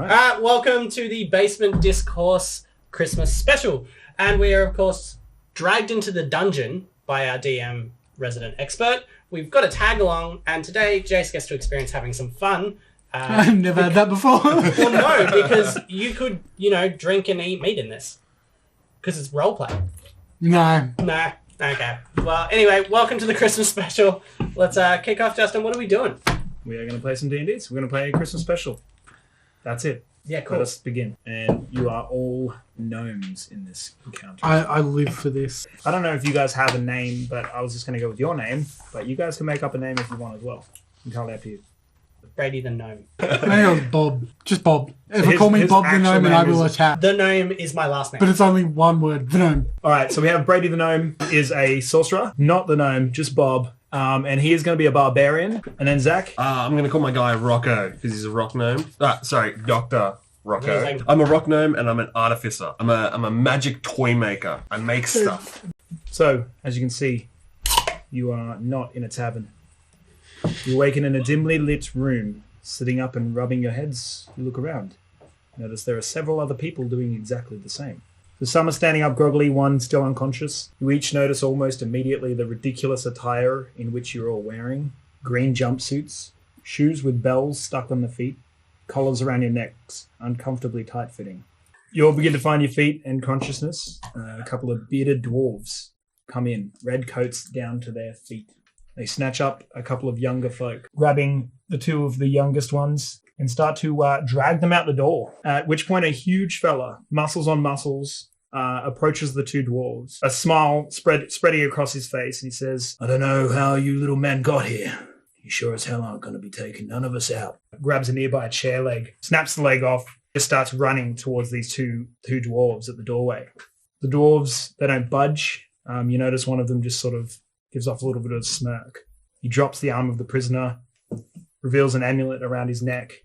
right. Welcome to the Basement Discourse Christmas Special. And we are, of course, dragged into the dungeon by our DM resident expert. We've got a tag along, and today Jace gets to experience having some fun. I've never had that before. Well, no, because you could, drink and eat meat in this. Because it's roleplay. No. Nah. Okay. Well, anyway, welcome to the Christmas Special. Let's kick off, Justin. What are we doing? We are going to play some D&D. So we're going to play a Christmas Special. That's it. Yeah, cool. Let us begin. And you are all gnomes in this encounter. I live for this. I don't know if you guys have a name, but I was just going to go with your name. But you guys can make up a name if you want as well. Entirely up to you. Brady the Gnome. Hang on, Bob. Just Bob. Ever call me Bob the Gnome and I will attack. The Gnome is my last name. But it's only one word, the Gnome. Alright, so we have Brady the Gnome is a sorcerer. Not the Gnome, just Bob. And he is going to be a barbarian. And then Zach? I'm going to call my guy Rocco, because he's a rock gnome. Dr. Rocco. Amazing. I'm a rock gnome and I'm an artificer. I'm a magic toy maker. I make stuff. So, as you can see, you are not in a tavern. You awaken in a dimly lit room. Sitting up and rubbing your heads, you look around. Notice there are several other people doing exactly the same. So some are standing up groggily, one still unconscious. You each notice almost immediately the ridiculous attire in which you're all wearing. Green jumpsuits, shoes with bells stuck on the feet, collars around your necks, uncomfortably tight-fitting. You all begin to find your feet and consciousness. A couple of bearded dwarves come in, red coats down to their feet. They snatch up a couple of younger folk, grabbing the two of the youngest ones and start to drag them out the door. At which point a huge fella, muscles on muscles, approaches the two dwarves. A smile spreading across his face, and he says, "I don't know how you little men got here. You sure as hell aren't going to be taking none of us out." Grabs a nearby chair leg, snaps the leg off, just starts running towards these two dwarves at the doorway. The dwarves, they don't budge. You notice one of them just sort of gives off a little bit of a smirk. He drops the arm of the prisoner, reveals an amulet around his neck.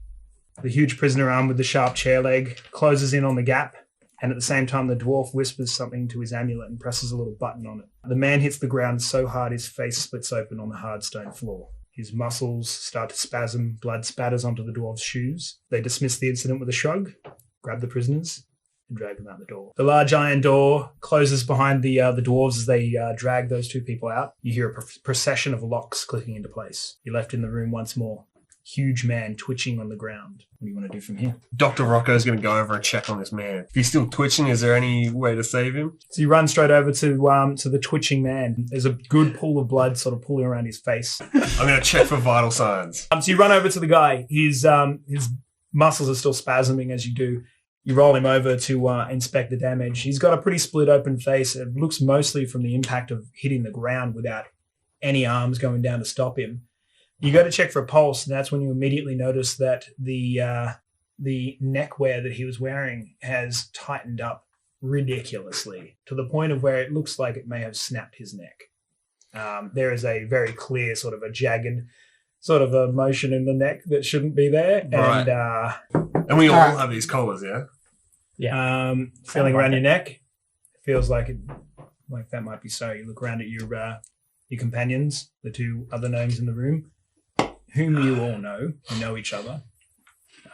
The huge prisoner arm with the sharp chair leg closes in on the gap, and at the same time the dwarf whispers something to his amulet and presses a little button on it. The man hits the ground so hard his face splits open on the hard stone floor. His muscles start to spasm, blood spatters onto the dwarf's shoes. They dismiss the incident with a shrug, grab the prisoners, and drag them out the door. The large iron door closes behind the dwarves as they drag those two people out. You hear a procession of locks clicking into place. You're left in the room once more. Huge man twitching on the ground. What do you want to do from here? Dr. Rocco's going to go over and check on this man. If he's still twitching, is there any way to save him? So you run straight over to the twitching man. There's a good pool of blood sort of pooling around his face. I'm going to check for vital signs. So you run over to the guy. His muscles are still spasming as you do. You roll him over to inspect the damage. He's got a pretty split open face. It looks mostly from the impact of hitting the ground without any arms going down to stop him. You go to check for a pulse, and that's when you immediately notice that the neckwear that he was wearing has tightened up ridiculously to the point of where it looks like it may have snapped his neck. There is a very clear sort of a jagged sort of a motion in the neck that shouldn't be there. Right. And we all have these collars, yeah? Yeah. Feeling around your neck, it feels like that might be so. You look around at your companions, the two other gnomes in the room, whom you all know. You know each other.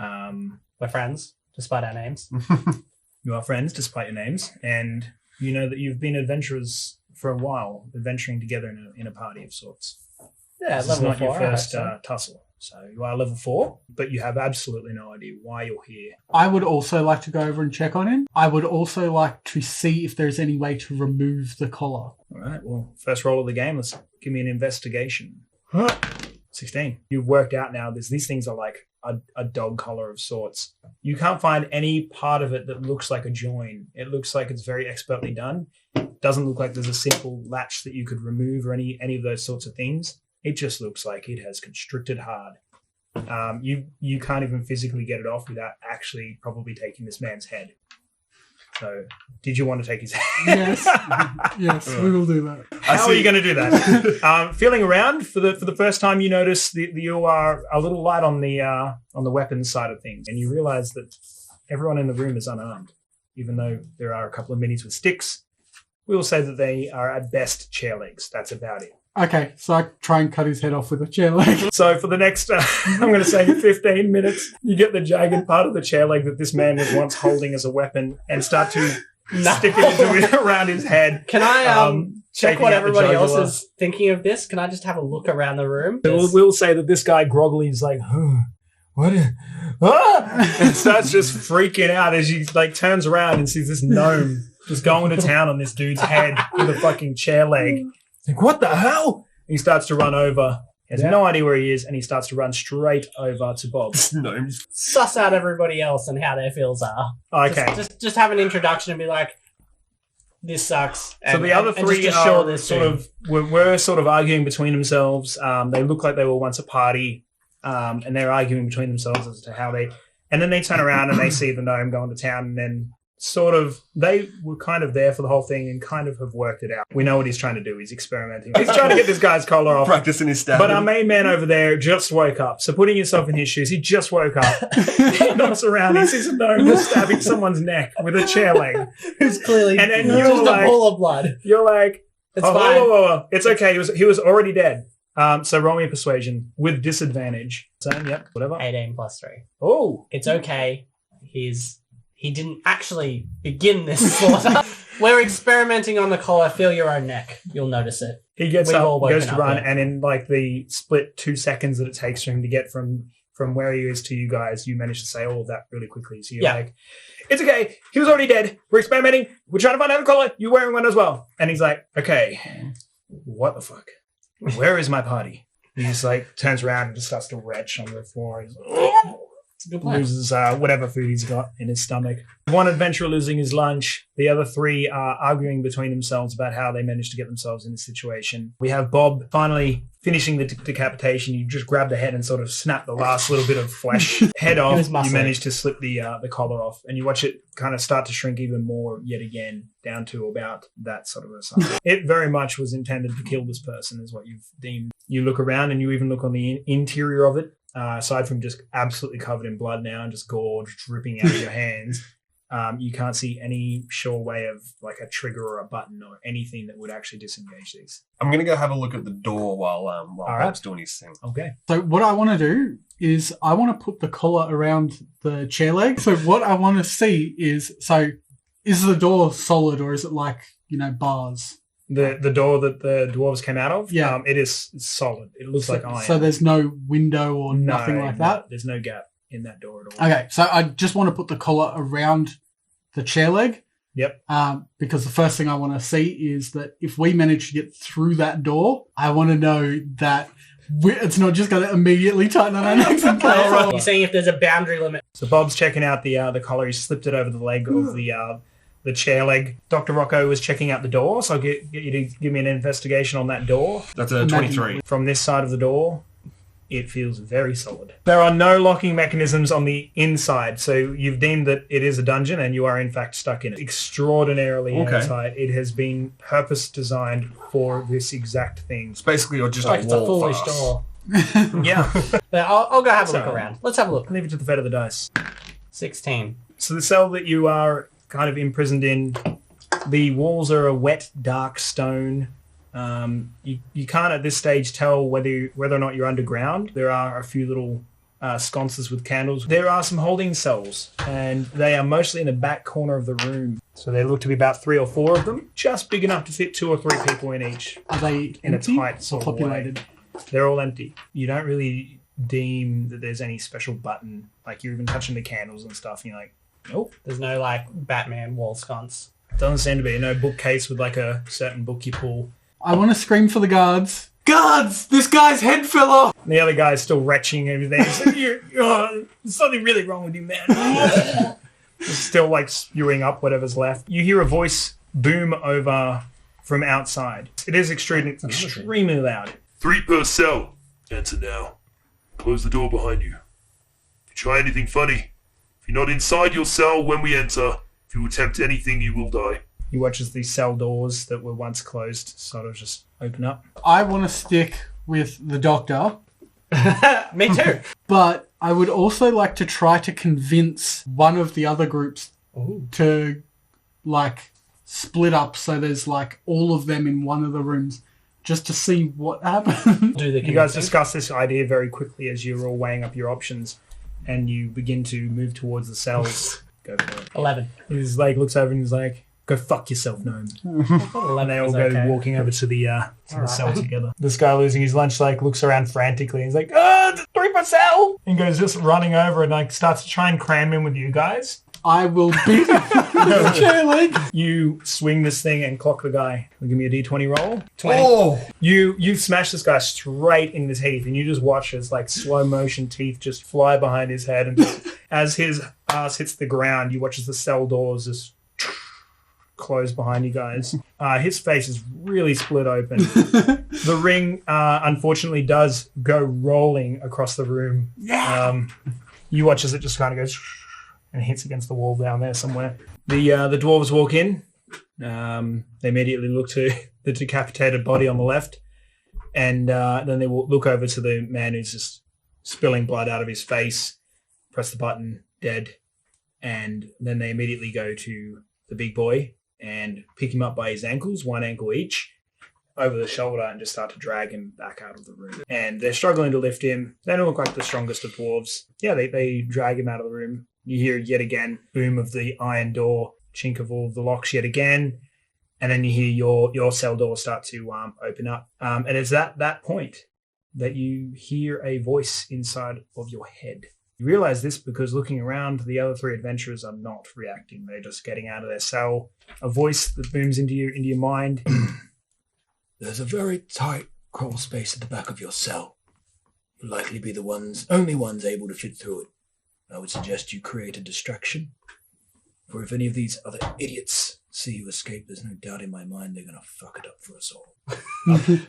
We're friends, despite our names. You are friends, despite your names, and you know that you've been adventurers for a while, adventuring together in a party of sorts. Yeah, this level is not 4, your first tussle. So you are level 4, but you have absolutely no idea why you're here. I would also like to go over and check on him. I would also like to see if there's any way to remove the collar. All right, well, first roll of the game, let's give me an investigation. 16. You've worked out now, these things are like a dog collar of sorts. You can't find any part of it that looks like a join. It looks like it's very expertly done. It doesn't look like there's a simple latch that you could remove or any of those sorts of things. It just looks like it has constricted hard. You can't even physically get it off without actually probably taking this man's head. So, did you want to take his head? Yes, we will do that. How are you going to do that? Feeling around for the first time, you notice that you are a little light on the weapons side of things, and you realize that everyone in the room is unarmed, even though there are a couple of minis with sticks. We will say that they are at best chair legs. That's about it. Okay, so I try and cut his head off with a chair leg. So for the next, I'm going to say 15 minutes, you get the jagged part of the chair leg that this man was once holding as a weapon and start to stick it around his head. Can I check shaking what out the everybody else jugular. is thinking of this? Can I just have a look around the room? So we'll say that this guy groggily is like, what? And starts just freaking out as he like turns around and sees this gnome just going to town on this dude's head with a fucking chair leg. Like, what the hell? He starts to run over. He has no idea where he is, and he starts to run straight over to Bob. Gnomes. Suss out everybody else and how their feels are. Okay. Just have an introduction and be like, this sucks. So the other three just assure are this sort dude. of were sort of arguing between themselves. They look like they were once a party, and they're arguing between themselves as to how they. And then they turn around and they see the gnome going to town, and then sort of they were kind of there for the whole thing and kind of have worked it out. We know what he's trying to do. He's experimenting. He's trying to get this guy's collar off. Practicing his stab. But our main man over there just woke up. So putting yourself in his shoes, he just woke up. He knocks around. He sees a gnome just stabbing someone's neck with a chair leg. Who's clearly And then just you're like, a pool of blood. You're like, It's oh, fine. whoa. It's okay. He was already dead. So roll me a persuasion with disadvantage. Same, yep, whatever. 18 plus 3. Oh, It's okay. He didn't actually begin this slaughter. We're experimenting on the collar. Feel your own neck. You'll notice it. he gets We've up, all goes woken to up, run, yeah. and in like the split 2 seconds that it takes for him to get from where he is to you guys, you manage to say all of that really quickly. So you're like, it's okay. He was already dead. We're experimenting. We're trying to find out the collar. You're wearing one as well. And he's like, okay, what the fuck? Where is my party? He just like turns around and just starts to retch on the floor. He's like, It's a good plan. loses whatever food he's got in his stomach. One adventurer losing his lunch. The other 3 are arguing between themselves about how they managed to get themselves in this situation. We have Bob finally finishing the decapitation. You just grab the head and sort of snap the last little bit of flesh head off. was You muscly. manage to slip the collar off, and you watch it kind of start to shrink even more yet again down to about that sort of a size. It very much was intended to kill this person, is what you've deemed. You look around and you even look on the interior of it. Aside from just absolutely covered in blood now and just gore dripping out of your hands, you can't see any sure way of like a trigger or a button or anything that would actually disengage these. I'm going to go have a look at the door while right. Bob's doing his thing. Okay. So what I want to do is I want to put the collar around the chair leg. So what I want to see is the door solid or is it like, bars? The door that the dwarves came out of, Yeah. it's solid. It looks like iron. So there's no window or nothing like that? There's no gap in that door at all. Okay, so I just want to put the collar around the chair leg. Yep. Because the first thing I want to see is that if we manage to get through that door, I want to know that it's not just going to immediately tighten on our necks and play. You're saying if there's a boundary limit. So Bob's checking out the collar. He slipped it over the leg of the chair leg. Dr. Rocco was checking out the door, so I'll get you to give me an investigation on that door. That's a 23. From this side of the door, it feels very solid. There are no locking mechanisms on the inside, so you've deemed that it is a dungeon and you are in fact stuck in it. Extraordinarily airtight. It has been purpose designed for this exact thing. It's basically just Like a it's a wall foolish for us. door. Yeah. But I'll go have a So- look around. Let's have a look. Leave it to the fate of the dice. 16. So the cell that you are kind of imprisoned in, the walls are a wet, dark stone. You can't at this stage tell whether or not you're underground. There are a few little sconces with candles. There are some holding cells, and they are mostly in the back corner of the room. So they look to be about 3 or 4 of them, just big enough to fit 2 or 3 people in each. Are they In a empty tight or sort of way. populated? They're all empty. You don't really deem that there's any special button. Like, you're even touching the candles and stuff, and you're like, nope. There's no like Batman wall sconce. Doesn't seem to be. No bookcase with like a certain book you pull. I want to scream for the guards. Guards! This guy's head fell off! And the other guy's still retching and everything. He's like, there's something really wrong with you, man. He's still like spewing up whatever's left. You hear a voice boom over from outside. It is extremely loud. 3 per cell. Enter now. Close the door behind you. If you try anything funny, if you're not inside your cell when we enter, if you attempt anything, you will die. He watches these cell doors that were once closed sort of just open up. I want to stick with the doctor, Me too. but I would also like to try to convince one of the other groups to, like, split up so there's, like, all of them in one of the rooms just to see what happens. Do the You guys connecting. discuss this idea very quickly as you're all weighing up your options, and you begin to move towards the cells. Go for it. 11. He's like, looks over and he's like, "Go fuck yourself, gnome." And 11 they all is go okay. walking over to the cell Alright. together. This guy losing his lunch like looks around frantically. He's like, "Oh, 3 per cell!" And goes just running over and like starts to try and cram in with you guys. I will beat the chair leg. You swing this thing and clock the guy. Give me a d20 roll. 20. Oh! You smash this guy straight in the teeth, and you just watch as like slow motion teeth just fly behind his head, and just, as his ass hits the ground, you watch as the cell doors just close behind you guys. His face is really split open. The ring, unfortunately, does go rolling across the room. You watch as it just kind of goes and hits against the wall down there somewhere. The dwarves walk in. They immediately look to the decapitated body on the left, and then they will look over to the man who's just spilling blood out of his face, press the button, dead, and then they immediately go to the big boy and pick him up by his ankles, one ankle each, over the shoulder, and just start to drag him back out of the room. And they're struggling to lift him. They don't look like the strongest of dwarves. Yeah, they drag him out of the room. You hear yet again boom of the iron door, chink of all of the locks yet again, and then you hear your cell door start to open up. And it's at that point that you hear a voice inside of your head. You realize this because looking around, the other 3 adventurers are not reacting. They're just getting out of their cell. A voice that booms into your mind. There's a very tight crawl space at the back of your cell. You'll likely be the only ones able to fit through it. I would suggest you create a distraction. For if any of these other idiots see you escape, there's no doubt in my mind they're going to fuck it up for us all.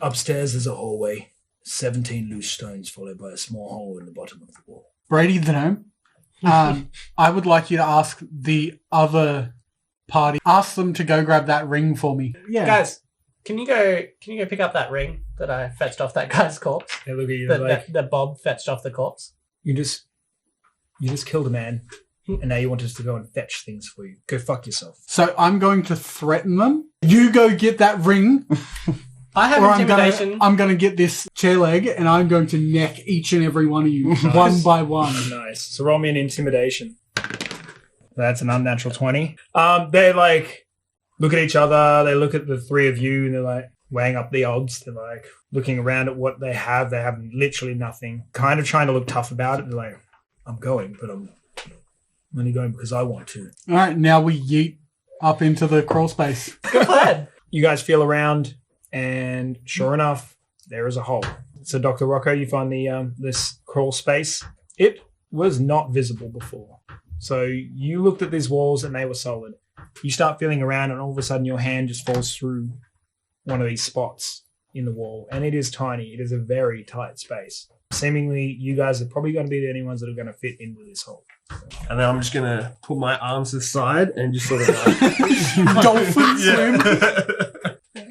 Upstairs there's a hallway, 17 loose stones followed by a small hole in the bottom of the wall. Brady the gnome. I would like you to ask the other party. Ask them to go grab that ring for me. Yeah. Guys, can you go pick up that ring that I fetched off that guy's corpse? They look at you That, that Bob fetched off the corpse? You just killed a man, and now you want us to go and fetch things for you. Go fuck yourself. So I'm going to threaten them. You go get that ring, I have or intimidation. I'm going to get this chair leg, and I'm going to neck each and every one of you one by one. Nice. So roll me an intimidation. That's an unnatural 20. They like look at each other. They look at the 3 of you, and they're like weighing up the odds. They're like looking around at what they have. They have literally nothing. Kind of trying to look tough about it. They're like, I'm going, but I'm only going because I want to. All right, now we yeet up into the crawl space. Go ahead. You guys feel around, and sure enough, there is a hole. So, Dr. Rocco, you find the this crawl space. It was not visible before. So you looked at these walls, and they were solid. You start feeling around, and all of a sudden your hand just falls through one of these spots in the wall, and it is tiny. It is a very tight space. Seemingly, you guys are probably going to be the only ones that are going to fit into this hole. And then I'm just going to put my arms aside and just sort of like... Dolphin swim.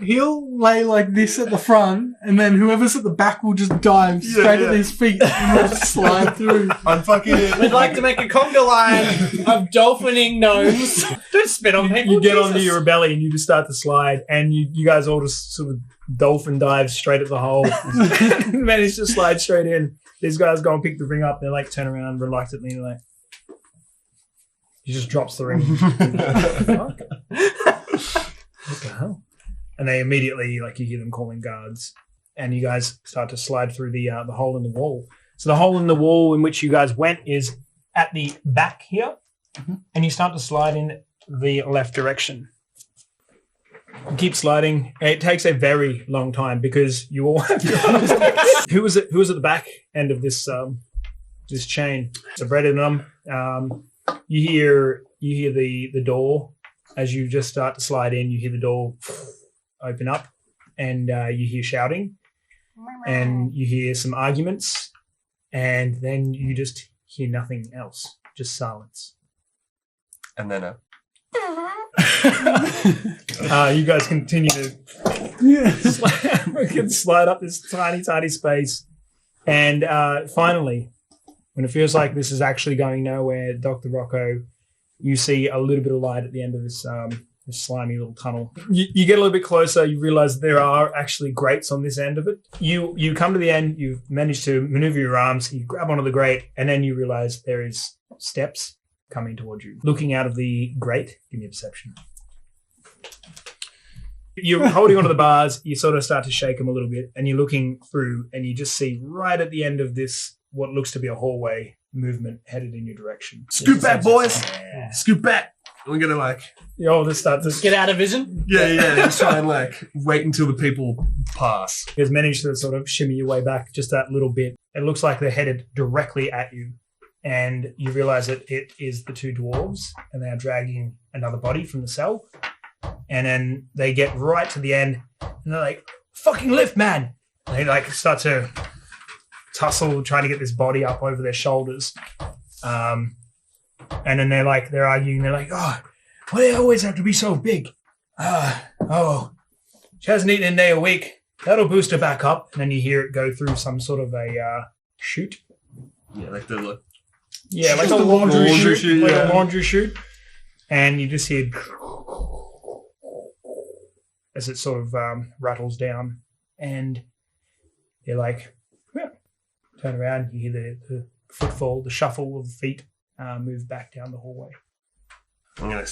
He'll lay like this at the front, and then whoever's at the back will just dive straight at his feet and we'll just slide through. I'm fucking... We'd like to make a conga line of dolphining gnomes. Don't spit on people. You get Jesus. onto your belly, and you just start to slide, and you guys all just sort of dolphin dive straight at the hole. Manage to slide straight in. These guys go and pick the ring up. They like turn around reluctantly. They're like, he just drops the ring. What the hell? And they immediately, like, you hear them calling guards, and you guys start to slide through the hole in the wall. So the hole in the wall in which you guys went is at the back here, and you start to slide in the left direction. You keep sliding. It takes a very long time because you all have your arms. Who was at the back end of this this chain? So Brady and them. You hear the door as you just start to slide in. You hear the door open up, and you hear shouting, and you hear some arguments, and then you just hear nothing else, just silence. And then You guys continue to slide up this tiny space, and finally, when it feels like this is actually going nowhere, Dr. Rocco, you see a little bit of light at the end of This slimy little tunnel. You get a little bit closer. You realize there are actually grates on this end of it. You come to the end. You've managed to maneuver your arms. You grab onto the grate, and then you realize there is steps coming towards you. Looking out of the grate, give me a perception. You're holding onto the bars. You sort of start to shake them a little bit, and you're looking through, and you just see right at the end of this what looks to be a hallway movement headed in your direction. Scoot back, boys. Yeah. Scoot back. We're gonna like. You all just start to Get out of vision. Yeah. Just try and like wait until the people pass. You guys manage to sort of shimmy your way back just that little bit. It looks like they're headed directly at you. And you realize that it is the two dwarves, and they are dragging another body from the cell. And then they get right to the end, and they're like, fucking lift, man! And they like start to tussle, trying to get this body up over their shoulders. And then they're arguing, they're like, oh, why do they always have to be so big? She hasn't eaten in a day a week. That'll boost her back up. And then you hear it go through some sort of a chute. Yeah, like the Yeah, like Just a a laundry laundry chute. chute, Like yeah. a laundry chute. And you just hear as it sort of rattles down. And you're like, yeah. Turn around, you hear the footfall, the shuffle of feet move back down the hallway. I'm gonna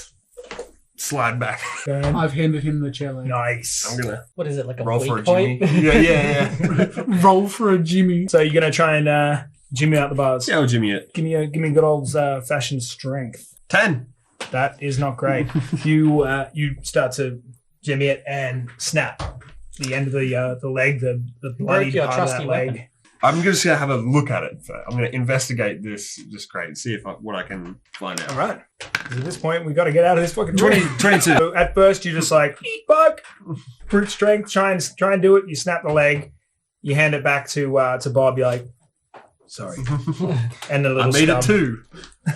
slide back. And I've handed him the chair leg. nice. I'm gonna What is it, like a roll weak for a point? Jimmy. Yeah. Roll for a Jimmy. So you're gonna try and jimmy out the bars. Yeah, I'll Jimmy it. Give me a good old fashioned strength. 10. That is not great. You start to jimmy it and snap the end of the leg, the bloody your part of that trusty leg. weapon. I'm just gonna have a look at it. I'm gonna investigate this crate and see what I can find out. All right. 'Cause at this point, we got to get out of this fucking 20, room. 22. So at first, you just like eat bug, brute strength. Try and do it. You snap the leg. You hand it back to Bob. You're like, sorry. And the I little made it stub. too.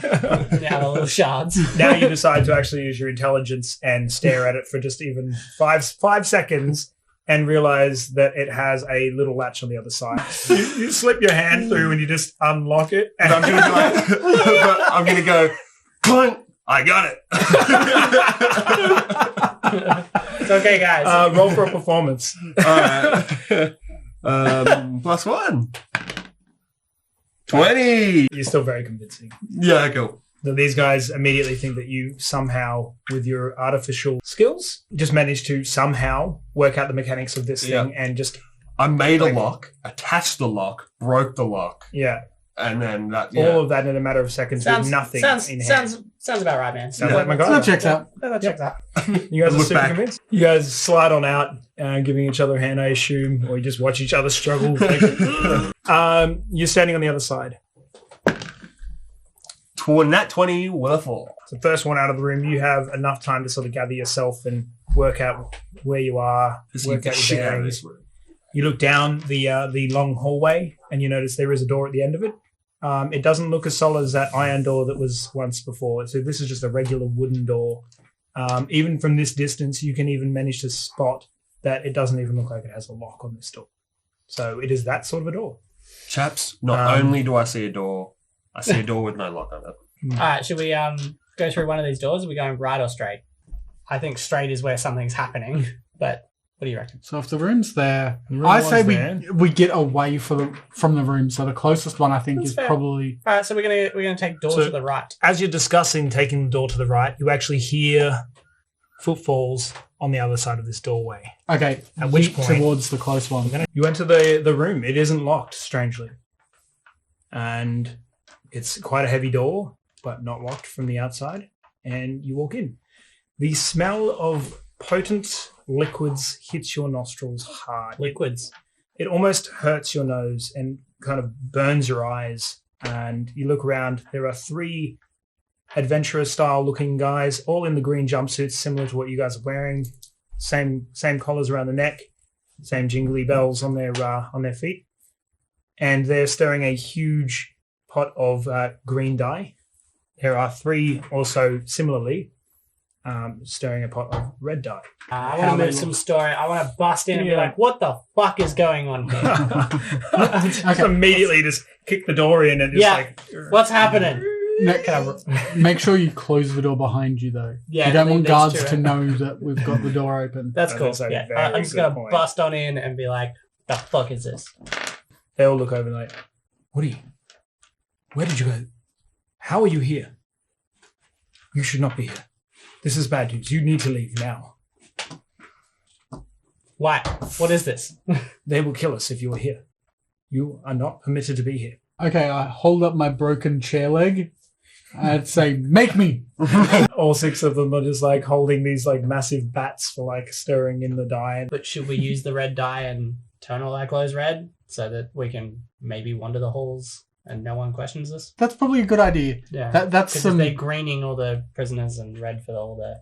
Yeah, the little shards. Now you decide to actually use your intelligence and stare at it for just even five seconds and realize that it has a little latch on the other side. You slip your hand through and you just unlock it. And I'm gonna I'm gonna go. Clunk. I got it. It's okay, guys. roll for a performance. All right. +1. 20. You're still very convincing. Yeah, cool. So these guys immediately think that you somehow, with your artificial skills, just managed to somehow work out the mechanics of this thing and just, I made a lock, attached the lock, broke the lock, and then that. all of that in a matter of seconds with nothing in hand. Sounds about right, man. Sounds like my That guy. checks out. That checks out. You guys are Look super back. convinced. You guys slide on out, giving each other a hand, I assume, or you just watch each other struggle. You're standing on the other side. Nat 20 with a 4. So first one out of the room, you have enough time to sort of gather yourself and work out where you are, work out your bearings. You look down the long hallway, and you notice there is a door at the end of it. It doesn't look as solid as that iron door that was once before. So this is just a regular wooden door. Even from this distance, you can even manage to spot that it doesn't even look like it has a lock on this door. So it is that sort of a door. Chaps, not only do I see a door, I see a door with no lock on it. All right, should we go through one of these doors? Are we going right or straight? I think straight is where something's happening, but what do you reckon? So if the room's there, The room I was say there. we get away from the room. So the closest one I think That's is fair. probably All right, so we're gonna take door So- to the right. As you're discussing taking the door to the right, you actually hear footfalls on the other side of this doorway. okay. At which yeet point- towards the close one. You enter the room. It isn't locked, strangely. And it's quite a heavy door, but not locked from the outside. And you walk in. The smell of potent liquids hits your nostrils hard. Liquids. It almost hurts your nose and kind of burns your eyes. And you look around. There are 3 adventurer-style looking guys, all in the green jumpsuits, similar to what you guys are wearing. Same collars around the neck, same jingly bells on their feet, and they're stirring a huge pot of green dye. There are 3 also similarly stirring a pot of red dye. I How want to many- move some story. I want to bust in and be Yeah. like, "What the fuck is going on here? Just immediately just kick the door in and just Yeah. like, What's happening?" Make sure you close the door behind you, though. Yeah, you don't want these guards two to know that we've got the door open. That's cool. That's a Yeah, very I'm just good gonna point. bust on in and be like, "The fuck is this?" They all look over like, What are you? Where did you go? How are you here? You should not be here. This is bad news. You need to leave now. Why? What is this? They will kill us if you are here. You are not permitted to be here. Okay, I hold up my broken chair leg. I'd say, make me. all 6 of them are just like holding these like massive bats for like stirring in the dye. But should we use the red dye and turn all our clothes red so that we can maybe wander the halls and no one questions us? That's probably a good idea. Yeah. That's Because some. they're greening all the prisoners and red for all the...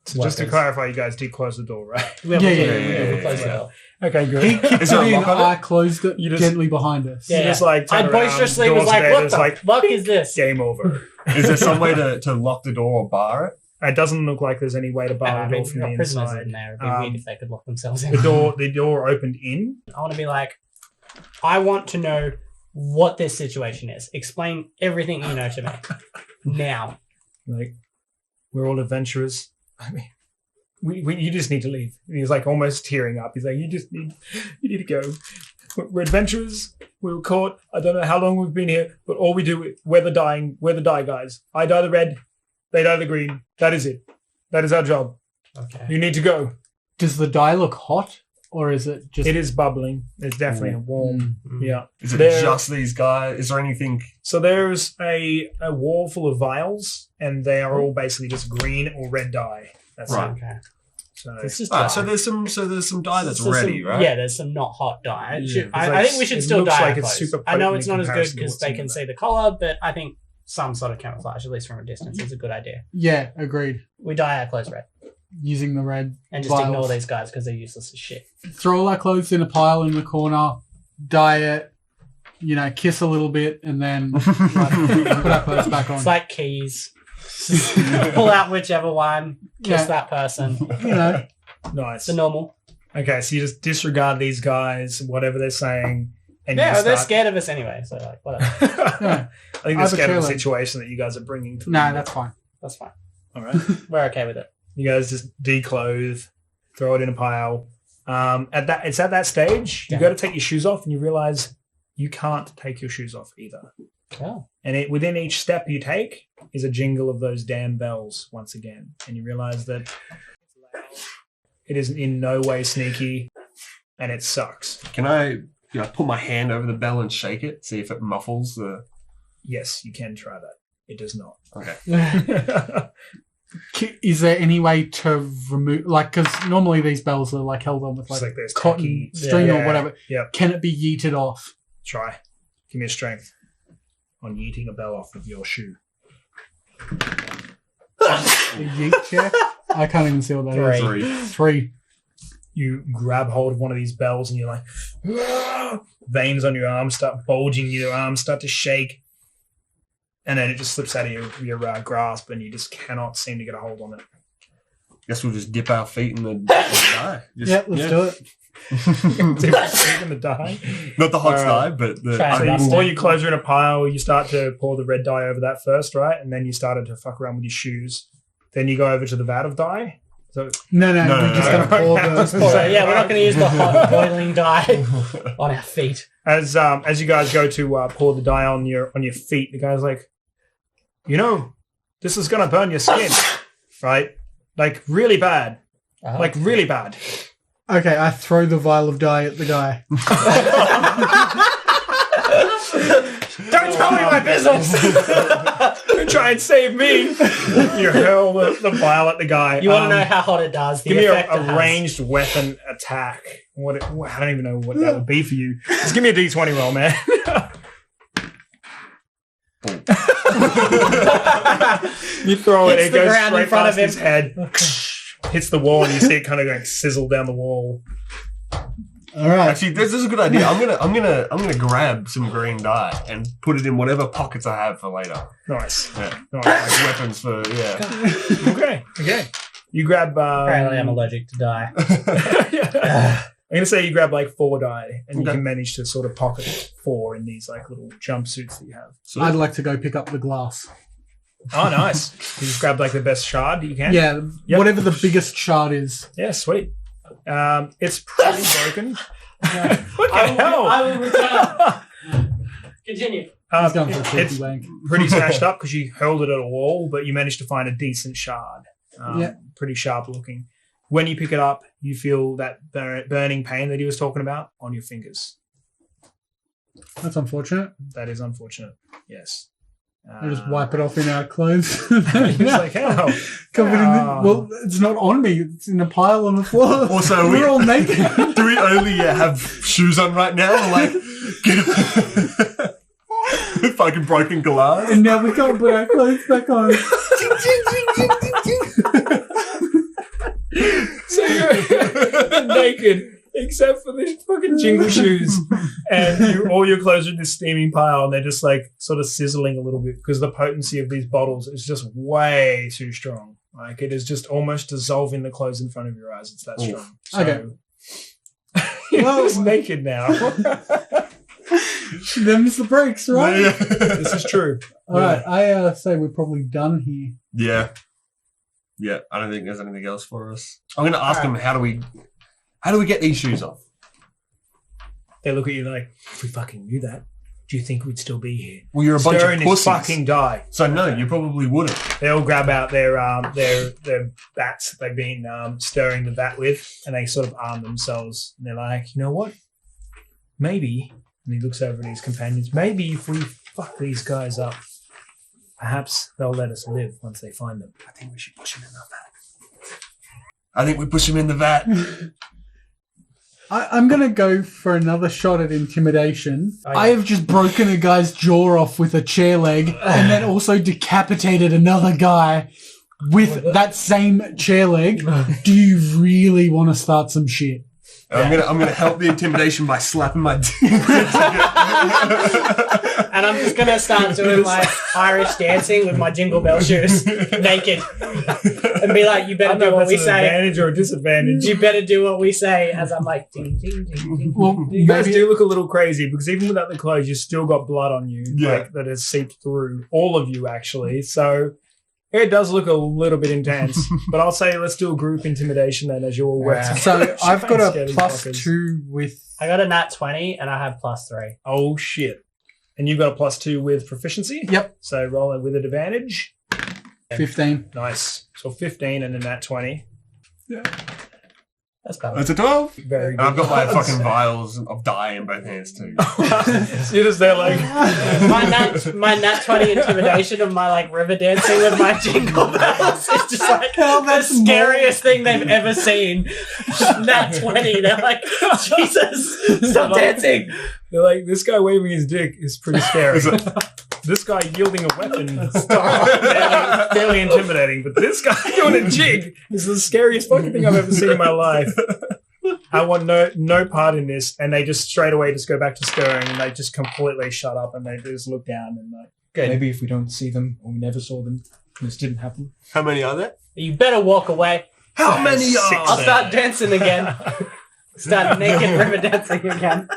So just to workers. clarify, you guys did close the door, right? We Yeah. close the door. Okay, good. He kicked Is there it a in. lock on it? I closed it You just- gently behind us. Yeah. You just like I turn around, boisterously was doors like, there, what it's the like, fuck is this? game over. Is there some way to lock the door or bar it? It doesn't look like there's any way to bar I the mean, door from we've the got prisoners inside. in there. It'd be weird if they could lock themselves in. The door opened in. I want to be like, I want to know what this situation is. Explain everything you know to me. Now. Like, we're all adventurers. I mean, you just need to leave. He's like almost tearing up. He's like, you need to go. We're adventurers. We were caught. I don't know how long we've been here, but all we do, we're the dye guys. I dye the red. They dye the green. That is it. That is our job. Okay. You need to go. Does the dye look hot? Or is it just... It is bubbling. It's definitely warm. Mm. Yeah. Is it There- just these guys? Is there anything? So there's a wall full of vials, and they are all basically just green or red dye. That's Right. it. Okay. So It's just Alright, dye. so there's some dye that's So ready, some- right? Yeah, there's some not hot dye. Yeah, I think we should it still looks dye like our it's clothes. super I know potent it's in not as good comparison to because what's they in can there. see the collar, but I think some sort of camouflage, at least from a distance, is a good idea. Yeah, agreed. We dye our clothes red Using the red and just vials. ignore these guys because they're useless as shit. Throw all our clothes in a pile in the corner, dye it, kiss a little bit, and then put our clothes back on. It's like keys. Just pull out whichever one, kiss Yeah. that person. nice. The normal. Okay, so you just disregard these guys, whatever they're saying, and Yeah, you they're start... scared of us anyway, so like whatever. Yeah. I think I have they're a scared of the challenge. situation that you guys are bringing to No, them. that's fine. That's fine. All right. We're okay with it. You guys just declothe, throw it in a pile. It's at that stage you Yeah. got to take your shoes off, and you realize you can't take your shoes off either. Oh. And within each step you take is a jingle of those damn bells once again, and you realize that it is in no way sneaky, and it sucks. Can I put my hand over the bell and shake it, see if it muffles the? Yes, you can try that. It does not. Okay. Is there any way to remove, because normally these bells are held on with It's like there's cotton tacky- string or Yeah. whatever. Yep. Can it be yeeted off? Try. Give me a strength on yeeting a bell off with your shoe. A yeet check? I can't even see what that is. Three. 3. You grab hold of one of these bells and you're like, "Ah!" Veins on your arm start bulging, your arms start to shake, and then it just slips out of your grasp, and you just cannot seem to get a hold on it. Guess we'll just dip our feet in the dye. Let's do it. You're gonna die. Not the hot Alright. dye, but the. Try So it. all your clothes are in a pile. You start to pour the red dye over that first, right? And then you started to fuck around with your shoes. Then you go over to the vat of dye. So No, No, we're no, just no. going to pour the... Yeah, we're not going to use the hot boiling dye on our feet. as you guys go to pour the dye on your feet, the guy's like, this is gonna burn your skin, right? Like really bad, Uh-huh. like really bad. Okay, I throw the vial of dye at the guy. Don't tell me my business. Don't try and save me. You hurl the vial at the guy. You want to know how hot it does? The Give me effect it a has. ranged weapon attack. I don't even know what that would be for you. Just give me a D20 roll, man. You throw it, Hits it the goes ground in straight front past of him. his head, hits the wall, and you see it kind of going sizzle down the wall. All right. Actually, this is a good idea. I'm gonna grab some green dye and put it in whatever pockets I have for later. Nice. Yeah, Nice. like weapons for Okay. You grab. Apparently, I'm allergic to dye. I'm going to say you grab like 4 die and you Okay. can manage to sort of pocket 4 in these like little jumpsuits that you have. So I'd like to go pick up the glass. Oh, nice. You just grab like the best shard you can? Yeah, Yep. whatever the biggest shard is. Yeah, sweet. It's pretty broken. What the I hell? will return. Continue. He's going for a It's filthy wank. pretty smashed up because you hurled it at a wall, but you managed to find a decent shard. Yeah. Pretty sharp looking. When you pick it up, you feel that burning pain that he was talking about on your fingers. That's unfortunate. That is unfortunate. Yes. I just wipe it off in our clothes. He's like, how? Covered in well, it's not on me. It's in a pile on the floor. Also, we're all naked. do we only have shoes on right now? Or like, fucking broken glass. And now we can't put our clothes back on. So you're naked, except for these fucking jingle shoes. And all your clothes are in this steaming pile, and they're just like sort of sizzling a little bit because the potency of these bottles is just way too strong. Like it is just almost dissolving the clothes in front of your eyes. It's that Oof. strong. So, Okay. you're Well- just naked now. Them's the breaks, right? This is true. All right, I say we're probably done here. Yeah. Yeah, I don't think there's anything else for us. I'm going to ask him, how do we get these shoes off? They look at you like, if we fucking knew that, do you think we'd still be here? Well, you're a bunch Stirring of this pussies. fucking die. So no, you probably wouldn't. They all grab out their bats that they've been stirring the vat with, and they sort of arm themselves. And they're like, you know what? Maybe, and he looks over at his companions, maybe if we fuck these guys up, perhaps they'll let us live once they find them. I think we should push him in the vat. I think we push him in the vat. I'm going to go for another shot at intimidation. Oh, yeah. I have just broken a guy's jaw off with a chair leg and then also decapitated another guy with that same chair leg. Do you really want to start some shit? I'm gonna help the intimidation by slapping my dick. And I'm just gonna start doing my Irish dancing with my jingle bell shoes, naked, and be like, "You I better don't know do what if we that's an say. advantage or a disadvantage. You better do what we say." As I'm like, ding, ding, ding, ding. Well, You guys maybe do look a little crazy because even without the clothes, you've still got blood on you, Yeah. like that has seeped through all of you actually. So it does look a little bit intense. But I'll say let's do a group intimidation then, as you're all working. So I've got a Scaly fuckers. +2 with... I got a nat 20 and I have +3. Oh shit! And you've got a +2 with proficiency. Yep, So roll it with advantage. 15. Nice. So 15 and a nat 20. That's bad. That's a 12. Very good. And I've got my fucking vials of dye in both hands too. You're just there like. my nat 20 intimidation of my like river dancing with my jingle bells is just like Hell, the that's scariest thing they've ever seen. Nat 20, they're like, Jesus, stop dancing. They're like, this guy waving his dick is pretty scary. Is it? This guy yielding a weapon is fairly intimidating, but this guy doing a jig is the scariest fucking thing I've ever seen in my life. I want no part in this, and they just straight away just go back to stirring, and they just completely shut up, and they just look down and like, Good. maybe if we don't see them or we never saw them, this didn't happen. How many are there? You better walk away. How many Six. are I'll there? start dancing again. Start naked river dancing again.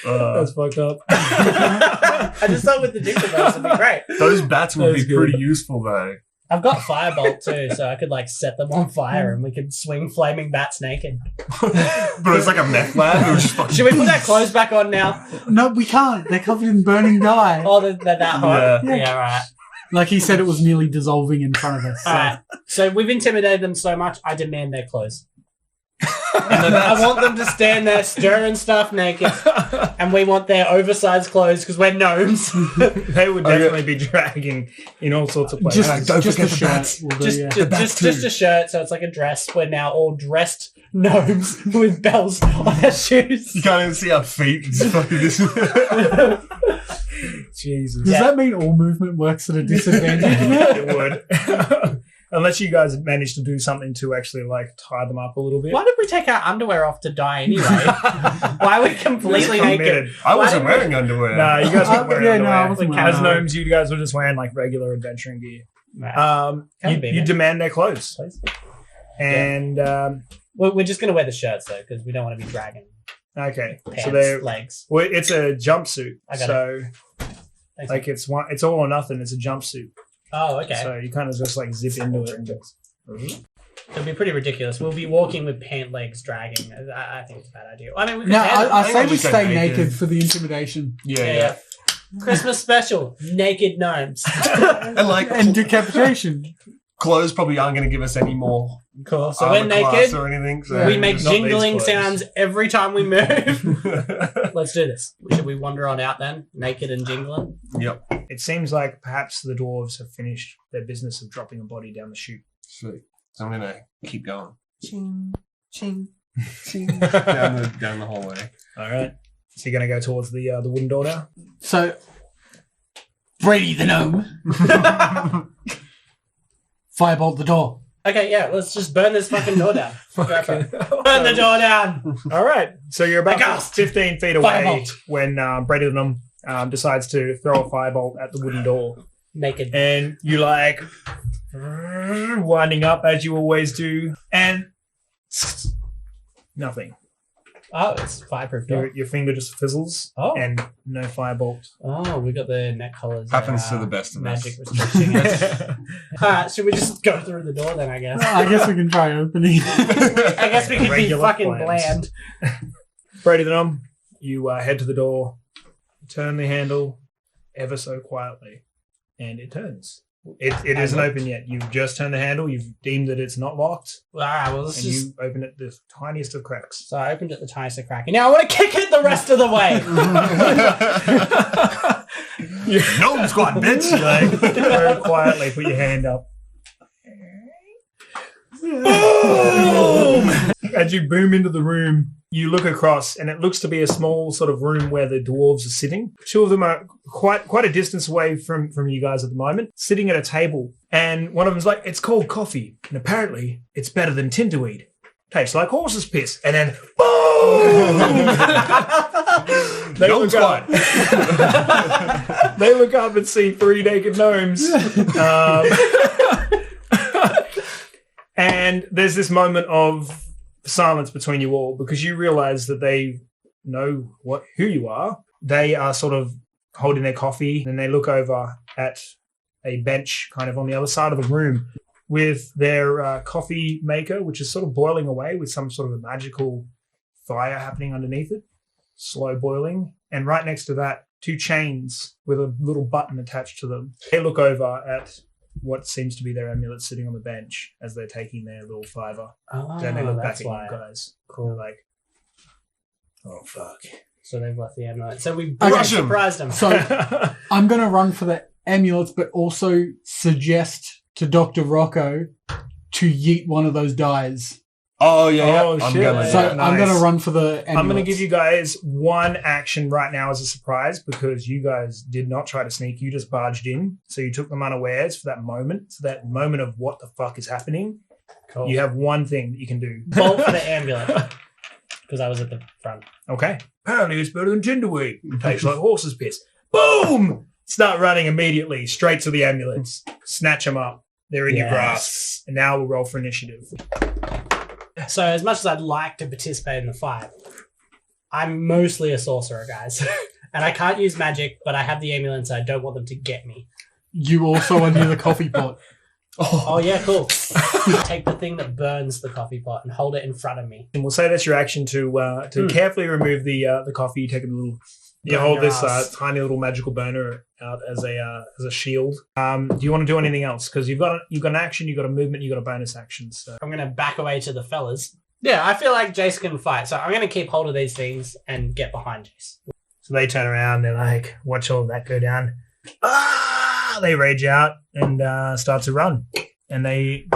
That's fucked up. I just thought with the jingle bells would be great. Those bats would That's be good. pretty useful though. I've got firebolt too, so I could like set them on fire and we could swing flaming bats naked. But it's like a meth lab. It was just fucking. Should we put our clothes back on now? No, we can't. They're covered in burning dye. Oh, they're that hot. Yeah. Yeah, right. Like he said, it was nearly dissolving in front of us. So. Alright. So we've intimidated them so much, I demand their clothes. I want them to stand there stirring stuff naked, and we want their oversized clothes because we're gnomes. They would definitely be dragging in all sorts of places. Just, Don't just a forget the shirt. bats. Will do, yeah. Just a shirt, so it's like a dress. We're now all dressed gnomes with bells on our shoes. You can't even see our feet. It's fucking this. Jesus. Does that mean all movement works at a disadvantage? It would. Unless you guys managed to do something to actually like tie them up a little bit. Why did we take our underwear off to die anyway? Why are we completely naked? Committed. I Why wasn't did we- wearing underwear. Nah, you guys weren't wearing Yeah, no, I underwear. wasn't As wearing gnomes, you guys were just wearing like regular adventuring gear. Can You be, you man. demand their clothes. Please. And We're just gonna wear the shirts though, because we don't want to be dragging Okay. pants, So they're legs. well, it's a jumpsuit. I got So Thanks, like it's all or nothing. It's a jumpsuit. oh, okay. So you kind of just like zip into it and just. It'll be pretty ridiculous. We'll be walking with pant legs dragging. I think it's a bad idea. I mean, we could No, handle it. I think say I'll we just go stay naked. naked for the intimidation Yeah. Christmas special, naked gnomes. And like and decapitation. clothes probably aren't going to give us any more Cool. So we're armor class naked. or anything. So We make Not these jingling clothes. sounds every time we move. Let's do this. Should we wander on out then, naked and jingling? Yep. It seems like perhaps the dwarves have finished their business of dropping a body down the chute. Sweet. So I'm going to keep going. Ching, ching, ching. down the hallway. All right. So you're going to go towards the wooden door now. So, Brady the gnome, firebolt the door. Okay, yeah, let's just burn this fucking door down. Burn the door down. All right. So you're about Aghast. 15 feet away Firebolt. when Brady the gnome decides to throw a firebolt at the wooden door. Naked. And you like winding up as you always do, and nothing. Oh, it's fireproof door. Your finger just fizzles, Oh. and no firebolt. Oh, we got the neck collars. Happens to the best of us. magic restricting us. Alright, should we just go through the door then, I guess? I guess we can try opening. I guess we could be Regular fucking plans. bland. Brady the gnome, you head to the door, turn the handle ever so quietly, and it turns. It isn't open yet. You've just turned the handle. You've deemed that it's not locked, Alright, well, let's and just... you open it the tiniest of cracks. So I opened it the tiniest of crack. And now I want to kick it the rest of the way. Gnome Squad, bitch! Like, very quietly, put your hand up. As you boom into the room, you look across, and it looks to be a small sort of room where the dwarves are sitting. Two of them are quite a distance away from you guys at the moment, sitting at a table. And one of them's like, "It's called coffee, and apparently it's better than tinderweed. Tastes like horse's piss." And then, boom! They Gnome look up. They look up and see three naked gnomes. And there's this moment of silence between you all because you realize that they know who you are. They are sort of holding their coffee, and they look over at a bench kind of on the other side of the room with their coffee maker, which is sort of boiling away with some sort of a magical fire happening underneath it, slow boiling. And right next to that, two chains with a little button attached to them. They look over at what seems to be their amulet sitting on the bench as they're taking their little fiver. Oh, Then they look back that's at why. you guys. Cool. They're like, "Oh, fuck." So they've left the amulet. So we Okay. surprised them. So, I'm going to run for the amulets, but also suggest to Dr. Rocco to yeet one of those dies. Oh, yeah. Oh, I'm shit. gonna, So, Yeah, I'm nice. going to run for the amulets. I'm going to give you guys one action right now as a surprise because you guys did not try to sneak. You just barged in. So you took them unawares for that moment. So that moment of what the fuck is happening. Cool. You have one thing that you can do. Bolt for the amulet. Because I was at the front. Okay. Apparently it's better than gingerweed. Tastes like horse's piss. Boom! Start running immediately straight to the ambulance. Snatch them up. They're in your grasp. And now we'll roll for initiative. So as much as I'd like to participate in the fight, I'm mostly a sorcerer, guys. And I can't use magic, but I have the amulet, so I don't want them to get me. You also are near the coffee pot. Oh yeah, cool. Take the thing that burns the coffee pot and hold it in front of me. And we'll say that's your action to carefully remove the coffee. You take a little... You Burn hold your this ass. tiny little magical burner out as a shield. Do you want to do anything else? Because you've got an action, you've got a movement, you've got a bonus action. So I'm going to back away to the fellas. Yeah, I feel like Jace can fight, so I'm going to keep hold of these things and get behind Jace. So they turn around, they're like, watch all of that go down. Ah! They rage out and start to run. And they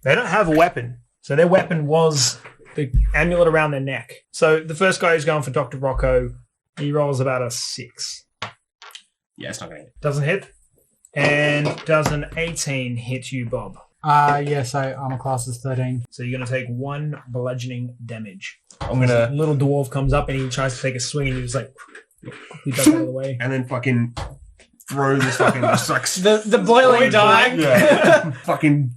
don't have a weapon. So their weapon was the amulet around their neck. So the first guy who's going for Dr. Rocco, he rolls about a 6. Yeah, it's not going to hit. Doesn't hit. And does an 18 hit you, Bob? Yes, armor class is 13. So you're going to take 1 bludgeoning damage. I'm going to... Little dwarf comes up and he tries to take a swing and he's like, he ducks out of the way. And then fucking throw this fucking just like The boiling dye. yeah, fucking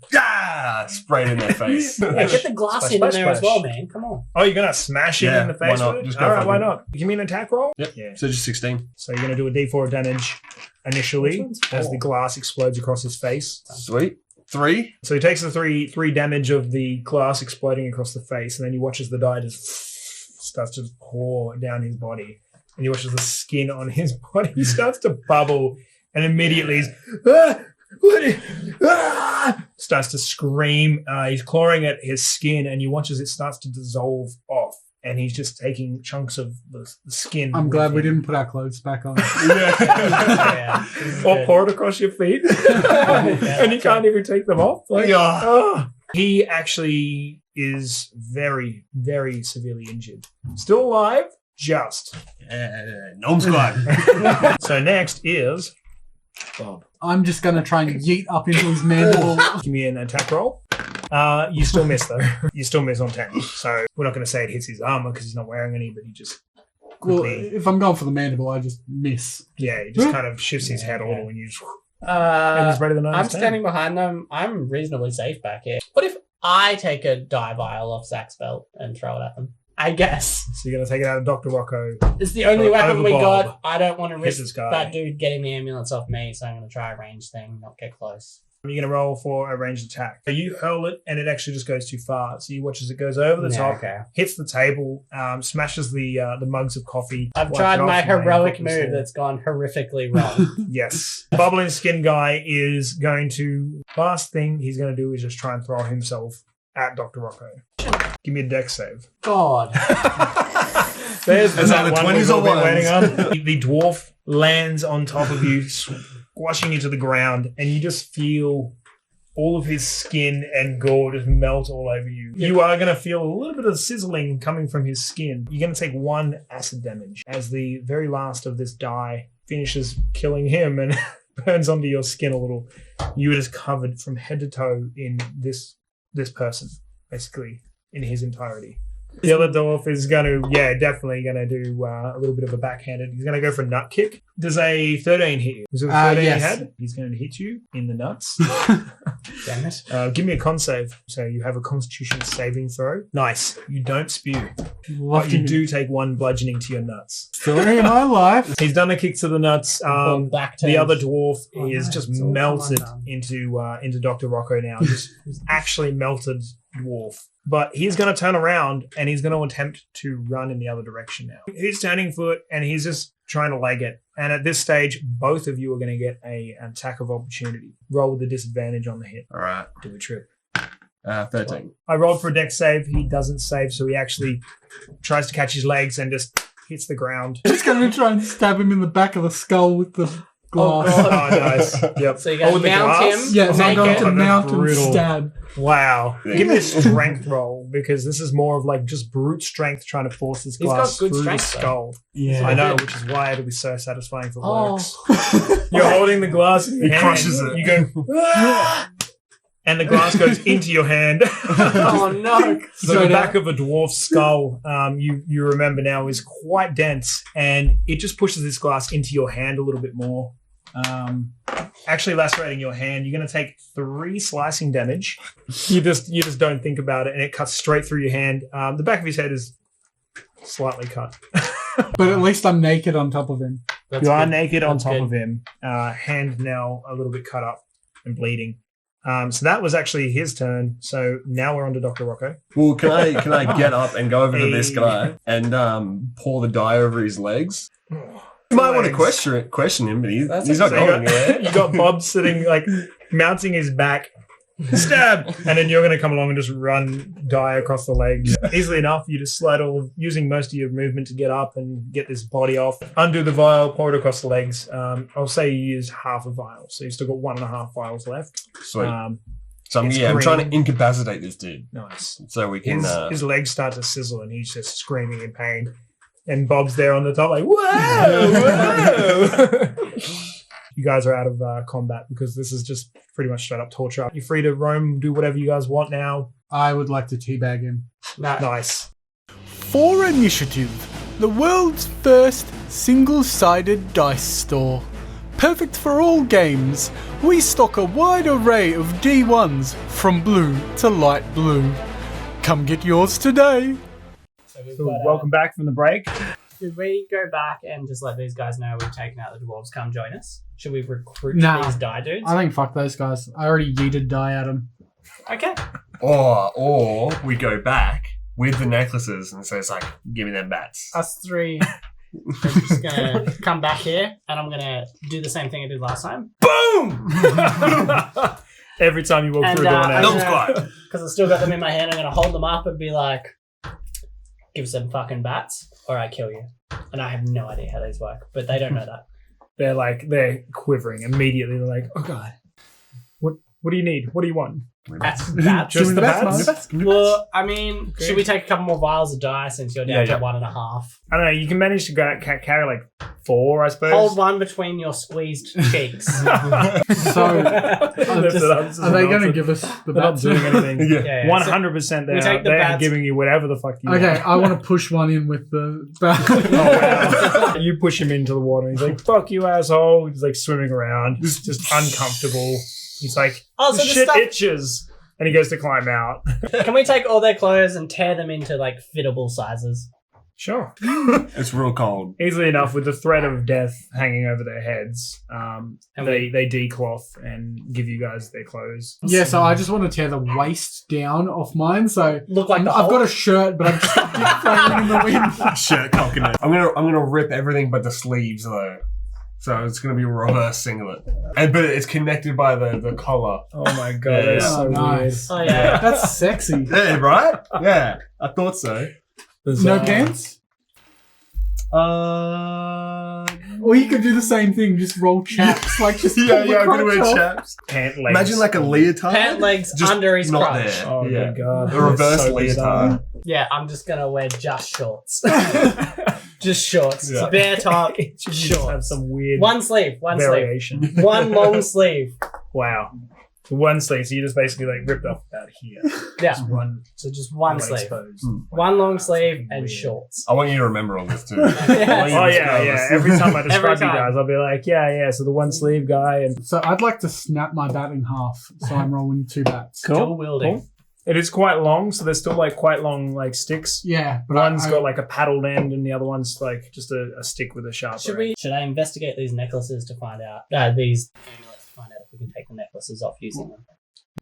sprayed in their face. Yeah, get the glass Splash, in splash, there as splash. well, man. Come on. Oh, you're gonna smash it Yeah, in the why face not? with it? Just go All right, for why it. not? Give me an attack roll. Yep. Yeah. So just 16. So you're gonna do a D4 damage initially Which one's as four? the glass explodes across his face. Sweet. 3. So he takes the three damage of the glass exploding across the face, and then you watch as the dye just starts to pour down his body, and you watch as the skin on his body starts to bubble, and immediately he's starts to scream. He's clawing at his skin, and you watch as it starts to dissolve off, and he's just taking chunks of the skin. I'm glad we with him. didn't put our clothes back on. Yeah. This is Or good. pour it across your feet, and you can't even take them off. Like, Yeah. oh. He actually is very, very severely injured. Still alive, just. Gnome Squad. So next is Bob. I'm just going to try and yeet up into his mandible. Give me an attack roll. You still miss though. You still miss on 10. So we're not going to say it hits his armor because he's not wearing any, but he just Well, quickly, if I'm going for the mandible, I just miss. yeah, he just kind of shifts his head a little, and you just. And Uh, he's better than I'm standing behind them. I'm reasonably safe back here. What if I take a dye vial off Zach's belt and throw it at them? I guess. So you're going to take it out of Dr. Rocco. It's the only Or weapon over we Bob. got. I don't want to Hit risk this guy. that dude getting the ambulance off me, so I'm going to try a range thing, not get close. You're going to roll for a ranged attack. So you hurl it, and it actually just goes too far. So you watch as it goes over the Yeah, top, okay. hits the table, smashes the mugs of coffee. I've wipe tried it off, my and then heroic coffee's move there. that's gone horrifically wrong. Yes. Bubbling skin guy is going to... Last thing he's going to do is just try and throw himself at Dr. Rocco. Give me a dex save. God. There's Is that the one 20s we've all or been waiting ones? on. The dwarf lands on top of you, squashing you to the ground, and you just feel all of his skin and gore just melt all over you. You are going to feel a little bit of sizzling coming from his skin. You're going to take 1 acid damage as the very last of this dye finishes killing him and burns onto your skin a little. You are just covered from head to toe in this person, basically, in his entirety. The other dwarf is going to, definitely going to do a little bit of a backhanded. He's going to go for a nut kick. Does a 13 hit you? Was it a 13 yes. he had? He's going to hit you in the nuts. Damn it. Give me a con save. So you have a constitution saving throw. Nice. You don't spew. But Lucky you do take 1 bludgeoning to your nuts. story of my life. He's done a kick to the nuts. Back The turns. other dwarf Oh, is no, just it's all melted come into Dr. Rocco now. Just actually melted dwarf. But he's going to turn around and he's going to attempt to run in the other direction now. He's turning foot and he's just trying to leg it. And at this stage, both of you are going to get an attack of opportunity. Roll with a disadvantage on the hit. All right. Do a trip. 13. I rolled for a dex save. He doesn't save, so he actually tries to catch his legs and just hits the ground. Just going to try and stab him in the back of the skull with the glass. Oh, nice. Yep. So you got to with the mount glass? him. Yes, I'm make going it. to That's mount and brutal. stab. Wow. Yeah. Give me a strength roll because this is more of like just brute strength trying to force this He's got glass good through the strength, though. skull. Yeah. I know, which is why it'll be so satisfying for Oh. works. You're holding the glass in your He hand. crushes it. You go, "Ah!" and the glass goes into your hand. Oh, no. So the back of a dwarf's skull, you remember now, is quite dense, and it just pushes this glass into your hand a little bit more. Actually lacerating your hand. You're going to take 3 slicing damage. You just don't think about it, and it cuts straight through your hand. The back of his head is slightly cut. But at least I'm naked on top of him. That's You are good. naked on That's top good. of him. Hand now a little bit cut up and bleeding. So that was actually his turn. So now we're on to Dr. Rocco. Well, can I get up and go over to this Hey. guy and pour the dye over his legs? You might want to question him, but he's not So going you got, anywhere. you got Bob sitting, like, mounting his back. Stab! And then you're going to come along and just run dye across the legs. Easily enough, you just slide using most of your movement to get up and get this body off. Undo the vial, pour it across the legs. I'll say you use half a vial. So you've still got 1.5 vials left. Sweet. It's I'm trying to green. incapacitate this dude Nice. so we can. His legs start to sizzle and he's just screaming in pain. And Bob's there on the top like, whoa, whoa. You guys are out of combat because this is just pretty much straight up torture. You're free to roam, do whatever you guys want now. I would like to teabag him. No. Nice. For Initiative, the world's first single-sided dice store. perfect for all games. We stock a wide array of D1s from blue to light blue. Come get yours today. So welcome back from the break. Should we go back and just let these guys know we've taken out the dwarves? Come join us. Should we recruit these die dudes? I think fuck those guys. I already yeeted die at them. Okay. Or we go back with the necklaces and say it's like, give me them bats. Us three are just going to come back here and I'm going to do the same thing I did last time. Boom! Every time you walk And, through a door now. Gnome Squad. Because I've still got them in my hand, I'm going to hold them up and be like, give some fucking bats or I kill you. And I have no idea how these work, but they don't know that. They're quivering immediately. They're like, oh god, what do you need? What do you want? Bats. Just the bats? Well, I mean, should we take a couple more vials of dye since you're down to 1.5? I don't know. You can manage to carry like 4, I suppose. Hold one between your squeezed cheeks. So, are they going to give us the They're not bats? doing anything. Yeah. 100% we take the they're bats. giving you whatever the fuck you want. Okay, I want to push one in with the bat. Oh, wow. You push him into the water. He's like, fuck you, asshole. He's like swimming around. He's just uncomfortable. He's like, Oh, so this the shit stuff- itches. And he goes to climb out. Can we take all their clothes and tear them into like fittable sizes? Sure. It's real cold. Easily enough, with the threat of death hanging over their heads, they decloth and give you guys their clothes. Yeah, so I just want to tear the waist down off mine. So Look like the I've got Hulk? a shirt, but I'm just flying in the wind. Shirt coconut. I'm gonna rip everything but the sleeves though. So it's gonna be a reverse singlet. But it's connected by the collar. Oh my god, Yeah, that's yeah. so Nice. Oh yeah. That's sexy. Yeah, right? Yeah. I thought so. weird. No pants? Or you could do the same thing, just roll chaps. Like just pull the I'm gonna crotch wear off. chaps. Pant legs. Imagine like a leotard. Pant legs Just under his not crotch. there. Oh Yeah. my god. A reverse That's so bizarre. leotard. Yeah, I'm just gonna wear just shorts. Just shorts. Yeah. Bare top, You just have shorts. some weird One sleeve. variation. One long sleeve. Wow. One sleeve, so you just basically like ripped off about here. Yeah. Just one So just one not sleeve. exposed. One long sleeve Fucking and weird. shorts. I want you to remember all this too. Yeah. Oh yeah. Every time I describe you time. guys, I'll be like, yeah. So the one sleeve guy and So I'd like to snap my bat in half. So I'm rolling 2 bats. Dual wielding. Cool. It is quite long, so there's still like quite long like sticks. Yeah, but One's I got like a paddled end, and the other one's like just a stick with a sharp. Should I investigate these necklaces to find out these amulets to find out if we can take the necklaces off using them?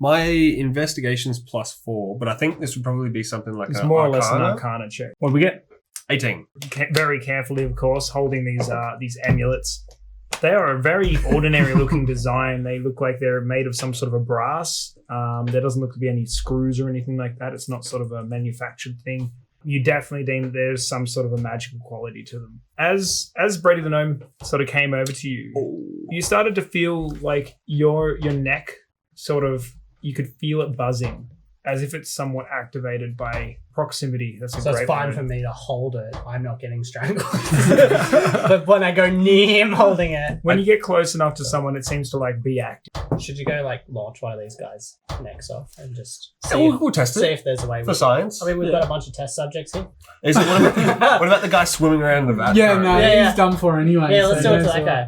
My investigation's +4, but I think this would probably be something like It's a more or less an Arcana. Arcana check. What we get? 18. Very carefully, of course, holding these amulets. They are a very ordinary looking design. They look like they're made of some sort of a brass. There doesn't look to be any screws or anything like that. It's not sort of a manufactured thing. You definitely deem that there's some sort of a magical quality to them. As Brady the Gnome sort of came over to you, you started to feel like your neck sort of, you could feel it buzzing, as if it's somewhat activated by proximity. That's a So great it's fine word. for me to hold it. I'm not getting strangled. But when I go near him holding it, When you get close enough to someone, it seems to like be active. should you go like launch one of these guys' necks off and just Yeah, see, we'll test see it if there's a way? for science. I mean, we've got a bunch of test subjects here. Is it, what about the guy swimming around in the vat? Yeah, no, Yeah, he's done for anyway. Yeah, let's so do it to no, that so- guy.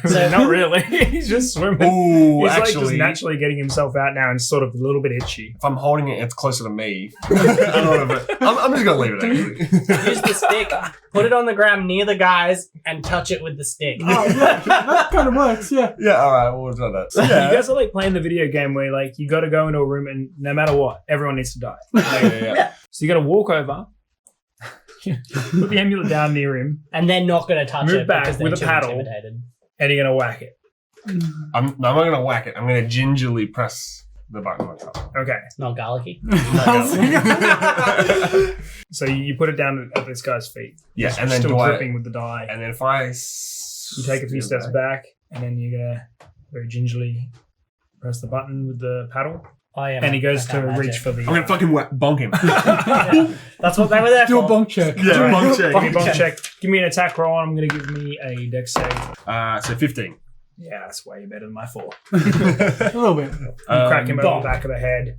So not really. He's just swimming. Ooh, He's like actually, just naturally getting himself out now and sort of a little bit itchy. if I'm holding it, it's closer to me. I don't know, but I'm just going to leave it, actually. Use the stick, put it on the ground near the guys, and touch it with the stick. Oh, yeah, that kind of works, yeah. Yeah, all right, we'll try that. You guys are like playing the video game where like you got to go into a room and no matter what, everyone needs to die. Yeah. So you got to walk over, put the amulet down near him, And they're not going to touch Move it back because they're with a too paddle. intimidated. and you're gonna whack it. I'm not going to whack it. I'm going to gingerly press the button on top. Okay. Not garlicky. So you put it down at this guy's feet. Yeah, Just and then still do I... gripping with the die. And then if I... You take a few steps back, and then you're gonna very gingerly press the button with the paddle, I am. and he goes I to can't reach magic. for the. I'm going to fucking bonk him. That's what they were there Do for. a bonk check. Yeah, bonk check. Give me a bonk check. Give me an attack roll. I'm gonna give me a dex save. So 15. Yeah, that's way better than my 4. A little bit. You crack him over bonk. the back of the head.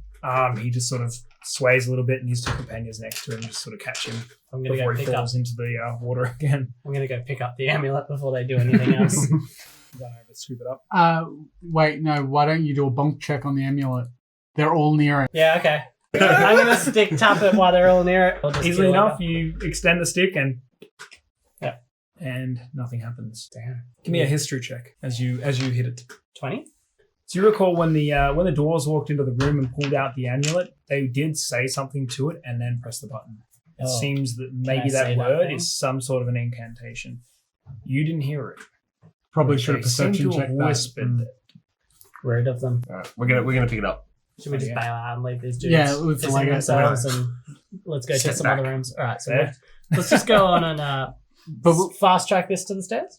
He just sort of sways a little bit, and his 2 companions next to him just sort of catch him I'm gonna before go he pick up. falls into the water again. I'm gonna go pick up the amulet before they do anything else. Run over, scoop it up. Wait, no. Why don't you do a bonk check on the amulet? They're all near it. Yeah, okay. I'm gonna stick tap it while they're all near it. I'll just Easily do enough, whatever. you extend the stick and Yeah. and nothing happens. Damn. Give me a history check as you hit it. 20? So you recall when the dwarves walked into the room and pulled out the amulet, they did say something to it and then press the button. It Oh. seems that I maybe say that that word thing? is some sort of an incantation. You didn't hear it. Probably They should have seem perception to have checked that. whispered it. Rude of them. Alright, we're gonna pick it up. Should we just Yeah. bail out and leave these dudes Yeah, let's pissing like it. themselves and let's go to Step some back. other rooms? Alright, so Yeah. let's just go on and fast track this to the stairs.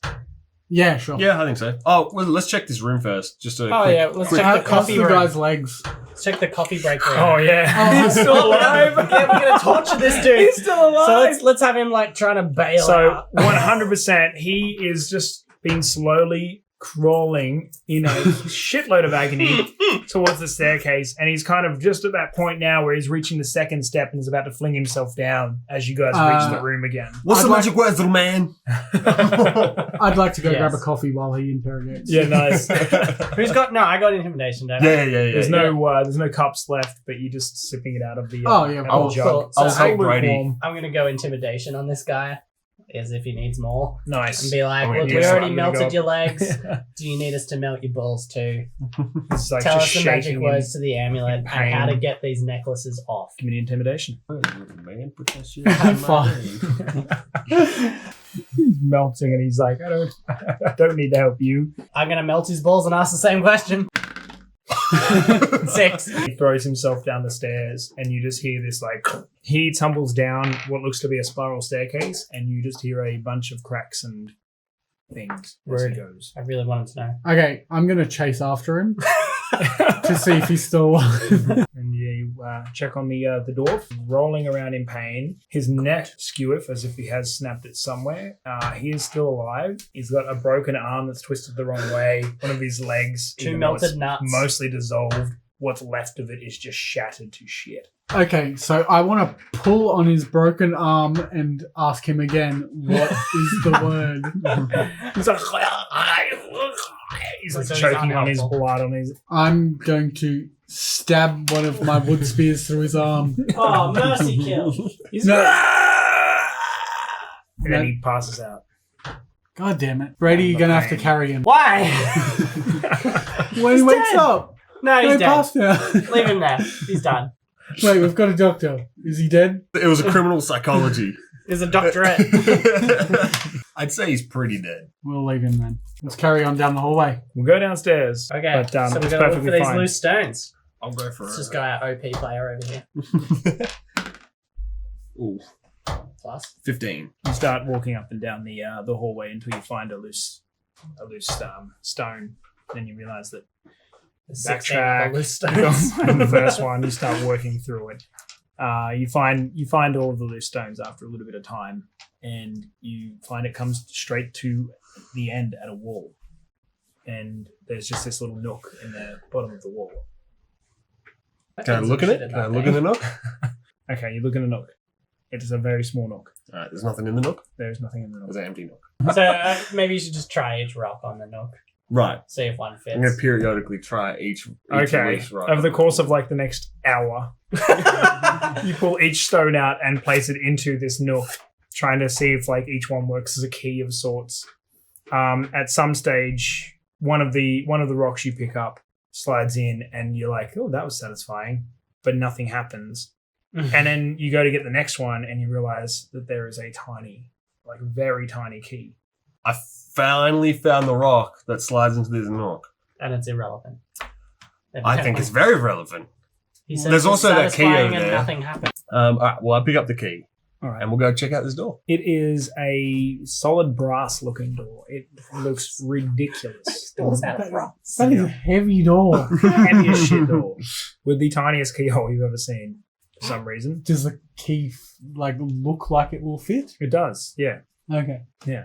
Yeah, sure. Yeah, I think so. Oh, well, let's check this room first. Just a Oh quick, yeah, let's quick- check the How's coffee the room. guy's legs? Let's check the coffee break room. Oh yeah, he's still alive. Yeah, we're gonna torture this dude. He's still alive. So let's have him like trying to bail So out. 100%, he is just been slowly crawling in a shitload of agony towards the staircase, and he's kind of just at that point now where he's reaching the second step and is about to fling himself down as you guys reach the room again. What's the I'd like- magic words, little man? I'd like to go Yes. grab a coffee while he interrogates. Yeah, nice. Who's got? No, I got intimidation. Don't I? Yeah. There's no cups left, but you're just sipping it out of the Oh, yeah, out of I'll- the jug. I'll It's help still Brady. lukewarm. I'm gonna go intimidation on this guy, as if he needs more, Nice. and be like, Oh, "Look, yeah, we so already I'm gonna melted go- your legs. Do you need us to melt your balls too? It's like Tell just us the magic shaking words to the amulet and pain. how to get these necklaces off." Give me the intimidation. Man, put that shit Fine. He's melting, and he's like, I don't need to help you. I'm gonna melt his balls and ask the same question. 6. He throws himself down the stairs, and you just hear this like he tumbles down what looks to be a spiral staircase, and you just hear a bunch of cracks and things as he Rude. goes. I really wanted to know. Okay, I'm gonna chase after him to see if he's still alive. And you check on the dwarf, rolling around in pain. His neck skeweth as if he has snapped it somewhere. He is still alive. He's got a broken arm that's twisted the wrong way. One of his legs, 2 even though melted it's nuts. mostly dissolved. What's left of it is just shattered to shit. Okay, so I want to pull on his broken arm and ask him again, what is the word? He's like, he's like So he's choking on his unhelpful. blood on his. I'm going to stab one of my wood spears through his arm. Oh, mercy kill. He's No. And then he passes out. God damn it. Brady, you're going to have to carry him. Why? When he wakes dead. up. No, he's he dead. passed out. Leave him there. He's done. Wait, we've got a doctor. Is he dead? It was a criminal psychology. There's a doctorate. I'd say he's pretty dead. We'll leave him then. Let's carry on down the hallway. We'll go downstairs. Okay, but, so we're it's gonna look for perfectly these fine. loose stones. I'll go for Let's it. just go our OP player over here. Ooh, Plus. 15. You start walking up and down the hallway until you find a loose stone. Then you realise that There's 16 backtrack. other loose you go stones. find the first one. You start working through it. You find all of the loose stones after a little bit of time, and you find it comes straight to the end at a wall, and there's just this little nook in the bottom of the wall. Can I look in it? Can I look in the nook? Okay, you look in the nook. It is a very small nook. Alright, there's nothing in the nook. There is nothing in the nook. There's an empty nook. So maybe you should just try each rock on the nook. Right. See if one fits. I'm going to periodically try each Okay, loose rock. over the course of like the next hour, you pull each stone out and place it into this nook, trying to see if like each one works as a key of sorts. At some stage, one of the rocks you pick up slides in, and you're like, "Oh, that was satisfying," but nothing happens. And then you go to get the next one, and you realize that there is a tiny, like very tiny key. I finally found the rock that slides into this nook. And it's irrelevant. I think it's very relevant. He said There's it's also that key satisfying over and there. Nothing happened. Alright, well, I pick up the key. All right. And we'll go check out this door. It is a solid brass-looking door. It looks ridiculous. That is a heavy door. Heaviest shit door with the tiniest keyhole you've ever seen. For some reason, Does the key look like it will fit? it does. Yeah. Okay. You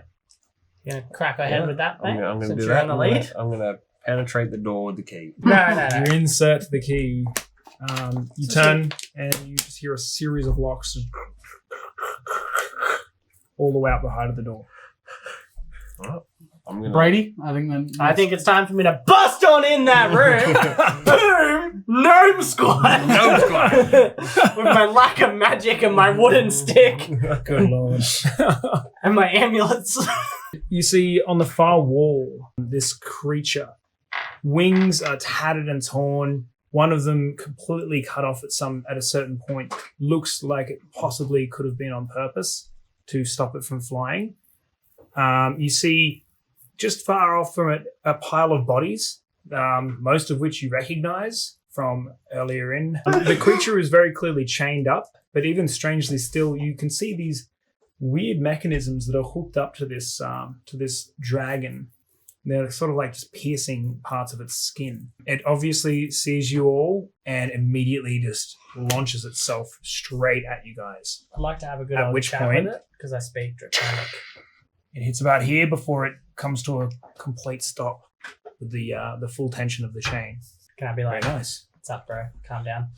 gonna crack our head with that, I'm mate? going to Since do you're that. on the lead? I'm going to penetrate the door with the key. No. You insert the key. You turn and you just hear a series of locks all the way out the height of the door. Alright. I'm gonna. Brady, I think then. I think it's time for me to bust on in that room. Boom! Gnome Squad! Gnome Squad. With my lack of magic and my wooden stick Good lord. and my amulets. You see on the far wall this creature. Wings are tattered and torn. One of them completely cut off at a certain point. Looks like it possibly could have been on purpose to stop it from flying. You see just far off from it a pile of bodies, most of which you recognize from earlier in. The creature is very clearly chained up, but even strangely still, you can see these weird mechanisms that are hooked up to this dragon. They're sort of like just piercing parts of its skin. It obviously sees you all and immediately just launches itself straight at you guys. I'd like to have a good At old which chat point- with it, because I speak Draconic. It hits about here before it comes to a complete stop with the full tension of the chain. Can I be Very like, nice. what's up, bro? Calm down.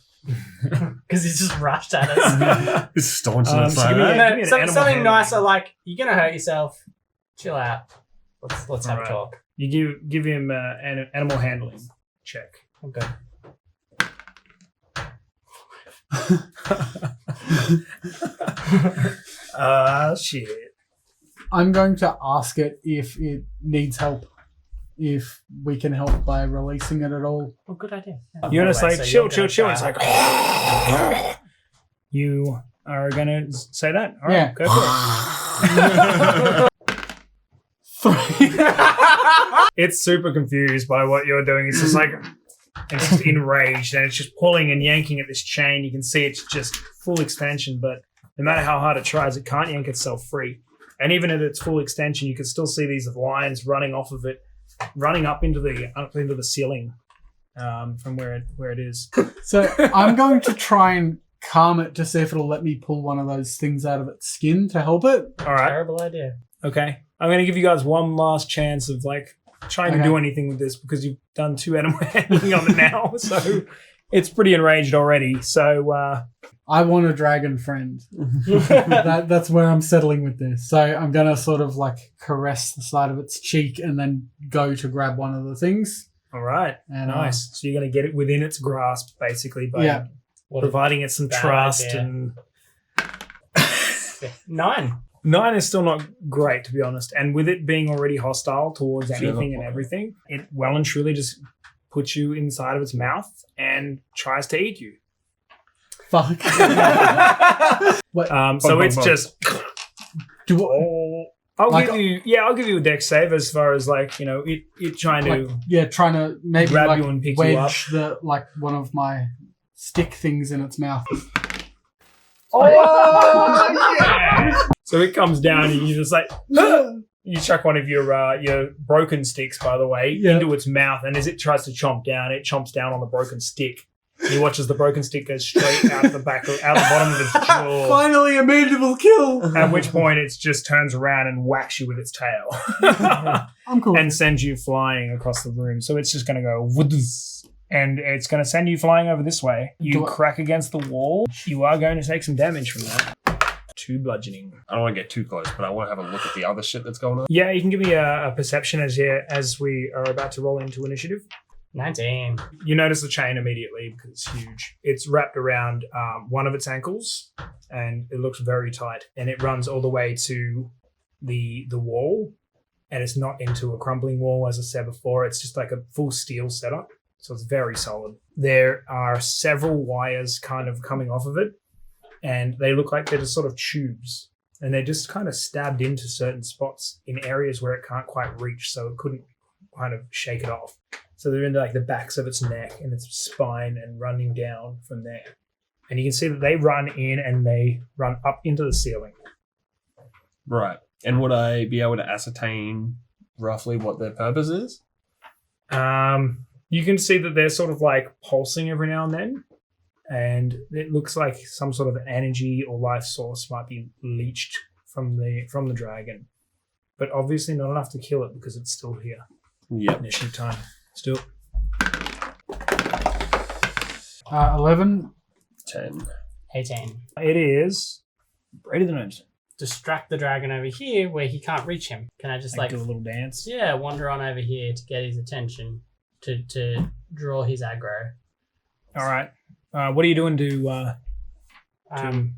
Because he's just rushed at us. It's staunch So inside give me that. a- No, an something animal handling. nicer like, you're going to hurt yourself. Chill out. Let's have a Alright. talk. You give him an animal handling check. I'm good. Shit. I'm going to ask it if it needs help. If we can help by releasing it at all. Oh, good idea. You're just like, So chill. you're gonna It's try- like, you are going to say that? All right, Yeah. go for it. 3. It's super confused by what you're doing. It's just like, it's just enraged and it's just pulling and yanking at this chain. You can see it's just full extension, but no matter how hard it tries, it can't yank itself free. And even at its full extension, you can still see these lines running off of it, running up into the ceiling from where it is. So I'm going to try and calm it to see if it'll let me pull one of those things out of its skin to help it. All right. Terrible idea. Okay. I'm going to give you guys one last chance of like trying to Okay. do anything with this because you've done 2 animal handling on it now. So it's pretty enraged already. So I want a dragon friend. That's where I'm settling with this. So I'm going to sort of like caress the side of its cheek and then go to grab one of the things. all right. And Nice. So you're going to get it within its grasp basically by Yeah. providing it some bad trust idea. and 9. 9 is still not great, to be honest. And with it being already hostile towards Sure. anything and everything, it well and truly just puts you inside of its mouth and tries to eat you. Fuck. What? So bum, it's bum. just. I'll Like- give you a dex save as far as like it trying to. Yeah, trying to maybe Grab like you and pick you up. wedge the like one of my stick things in its mouth. So it comes down and you just like you chuck one of your broken sticks, by the way, Yeah. into its mouth, and as it tries to chomp down, it chomps down on the broken stick. He watches the broken stick go straight out the bottom of its jaw. Finally, a mandible kill. At which point it just turns around and whacks you with its tail I'm cool. and sends you flying across the room. So it's just going to go woods, and it's going to send you flying over this way. You Do I- crack against the wall. You are going to take some damage from that. 2 bludgeoning. I don't want to get too close, but I want to have a look at the other shit that's going on. Yeah, you can give me a perception as we are about to roll into initiative. 19. You notice the chain immediately because it's huge. It's wrapped around one of its ankles, and it looks very tight. And it runs all the way to the wall, and it's not into a crumbling wall, as I said before. It's just like a full steel setup, so it's very solid. There are several wires kind of coming off of it, and they look like they're just sort of tubes. And they're just kind of stabbed into certain spots in areas where it can't quite reach, so it couldn't kind of shake it off. So they're into like the backs of its neck and its spine and running down from there. And you can see that they run in and they run up into the ceiling. Right. And would I be able to ascertain roughly what their purpose is? You can see that they're sort of like pulsing every now and then. And it looks like some sort of energy or life source might be leached from the dragon. But obviously not enough to kill it because it's still here. Yep. Initiative time. Still. 11. 10. 18. It is Brady the Gnomes. distract the dragon over here where he can't reach him? Can I just Like do a little dance. wander on over here to get his attention, to draw his aggro? All right. What are you doing to Doing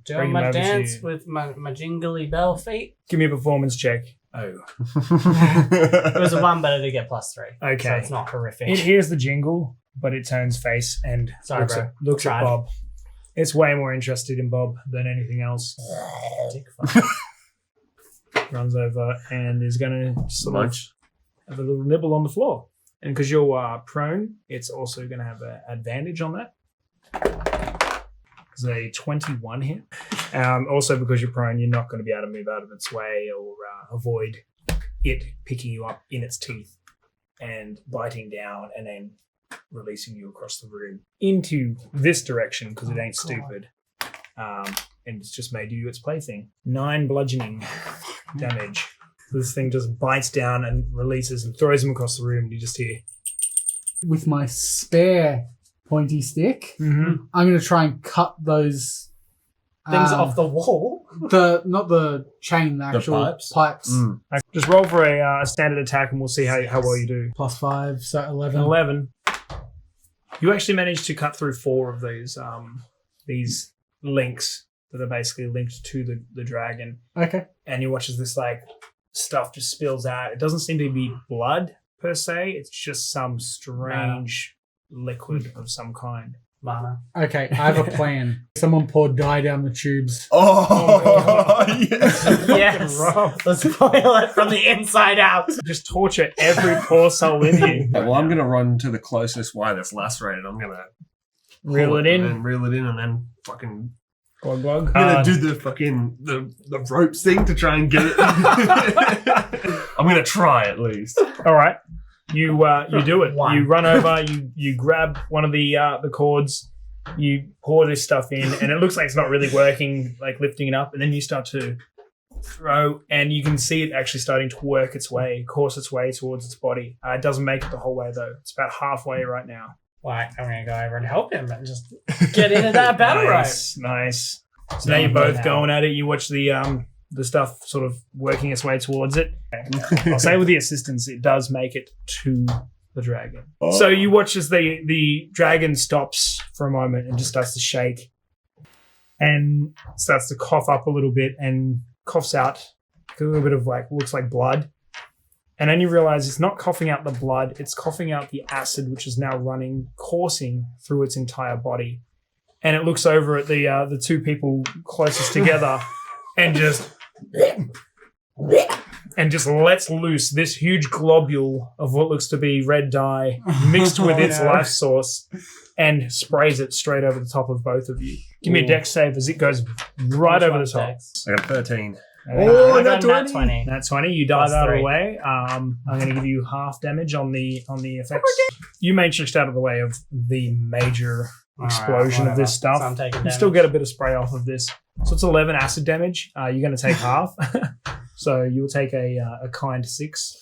bring him my over to dance you? with my jingly bell feet. give me a performance check? Oh, It was a 1, but I did get +3. Okay. So it's not horrific. It hears the jingle, but it turns face and Sorry, looks, bro. at, looks at Tried. Bob. It's way more interested in Bob than anything else. Dick fuck. Runs over and is going to sort of Munch. have a little nibble on the floor. And because you're prone, it's also going to have an advantage on that. It's a 21 hit. Also, because you're prone, you're not going to be able to move out of its way or avoid it picking you up in its teeth and biting down and then releasing you across the room into this direction because it ain't stupid. And it's just made you its plaything. 9 bludgeoning damage. This thing just bites down and releases and throws him across the room. And you just hear, With my spare pointy stick, mm-hmm. I'm going to try and cut those Things off the wall. not the chain, the actual pipes? Mm. Just roll for a standard attack and we'll see how well you do. +5, so 11. 11. You actually managed to cut through 4 of these links that are basically linked to the dragon. Okay. And you watch as this like stuff just spills out. It doesn't seem to be blood per se. It's just some strange liquid of some kind. Mana. Okay, I have a plan. Someone pour dye down the tubes. Oh, yes. Yes. Let's boil it from the inside out. Just torture every poor soul in you. Well, I'm going to run to the closest wire that's lacerated. I'm going to Reel it in. and reel it in, and then fucking. Glug glug. I'm gonna do the fucking the ropes thing to try and get it. I'm gonna try at least. All right. You do it. One. You run over. You grab one of the cords. You pour this stuff in, and it looks like it's not really working, like lifting it up. And then you start to throw, and you can see it actually starting to course its way towards its body. It doesn't make it the whole way though. It's about halfway right now. Like, I'm going to go over and help him and just get into that battle rope. Nice. So now you're both going at it. You watch the stuff sort of working its way towards it. I'll say with the assistance, it does make it to the dragon. Oh. So you watch as the dragon stops for a moment and just starts to shake and starts to cough up a little bit and coughs out a little bit of like, looks like blood. And then you realize it's not coughing out the blood, it's coughing out the acid, which is now coursing through its entire body. And it looks over at the 2 people closest together and just lets loose this huge globule of what looks to be red dye mixed with its life source and sprays it straight over the top of both of you. Give me a dex save as it goes right over the top. I got 13. Oh, not nat 20. 20. Nat 20, you dive Plus out of 3. the way. I'm going to give you half damage on the effects. You matrixed out of the way of the major explosion of this stuff. So I'm taking You damage. still get a bit of spray off of this. So it's 11 acid damage. You're going to take half. So you'll take a kind 6.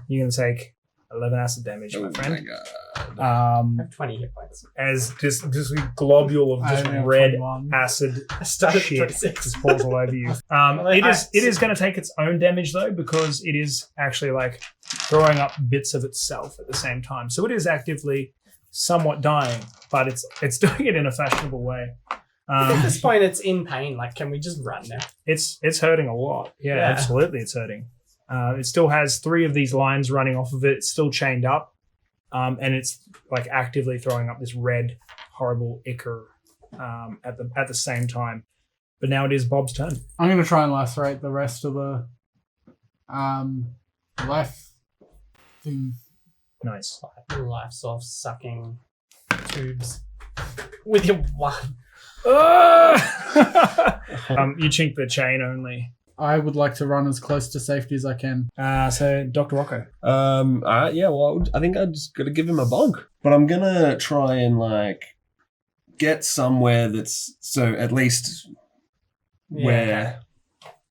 You're going to take 11 acid damage, my friend. I have 20 hit points. As just a globule of just I have red 21. acid I started at shit 26. just falls all over you. It is going to take its own damage though, because it is actually like throwing up bits of itself at the same time. So it is actively somewhat dying, but it's doing it in a fashionable way. At this point, it's in pain. Like, can we just run now? It's hurting a lot. Yeah, Yeah. absolutely, it's hurting. It still has 3 of these lines running off of it. It's still chained up, and it's like actively throwing up this red, horrible ichor at the same time. But now it is Bob's turn. I'm going to try and lacerate the rest of the life thing. Nice. Life source sucking tubes with your one. You chink the chain only. I would like to run as close to safety as I can. So Dr. Rocco. Alright, yeah, well, I think I'm just gonna give him a bonk. But I'm gonna try and, like, get somewhere that's, so at least where...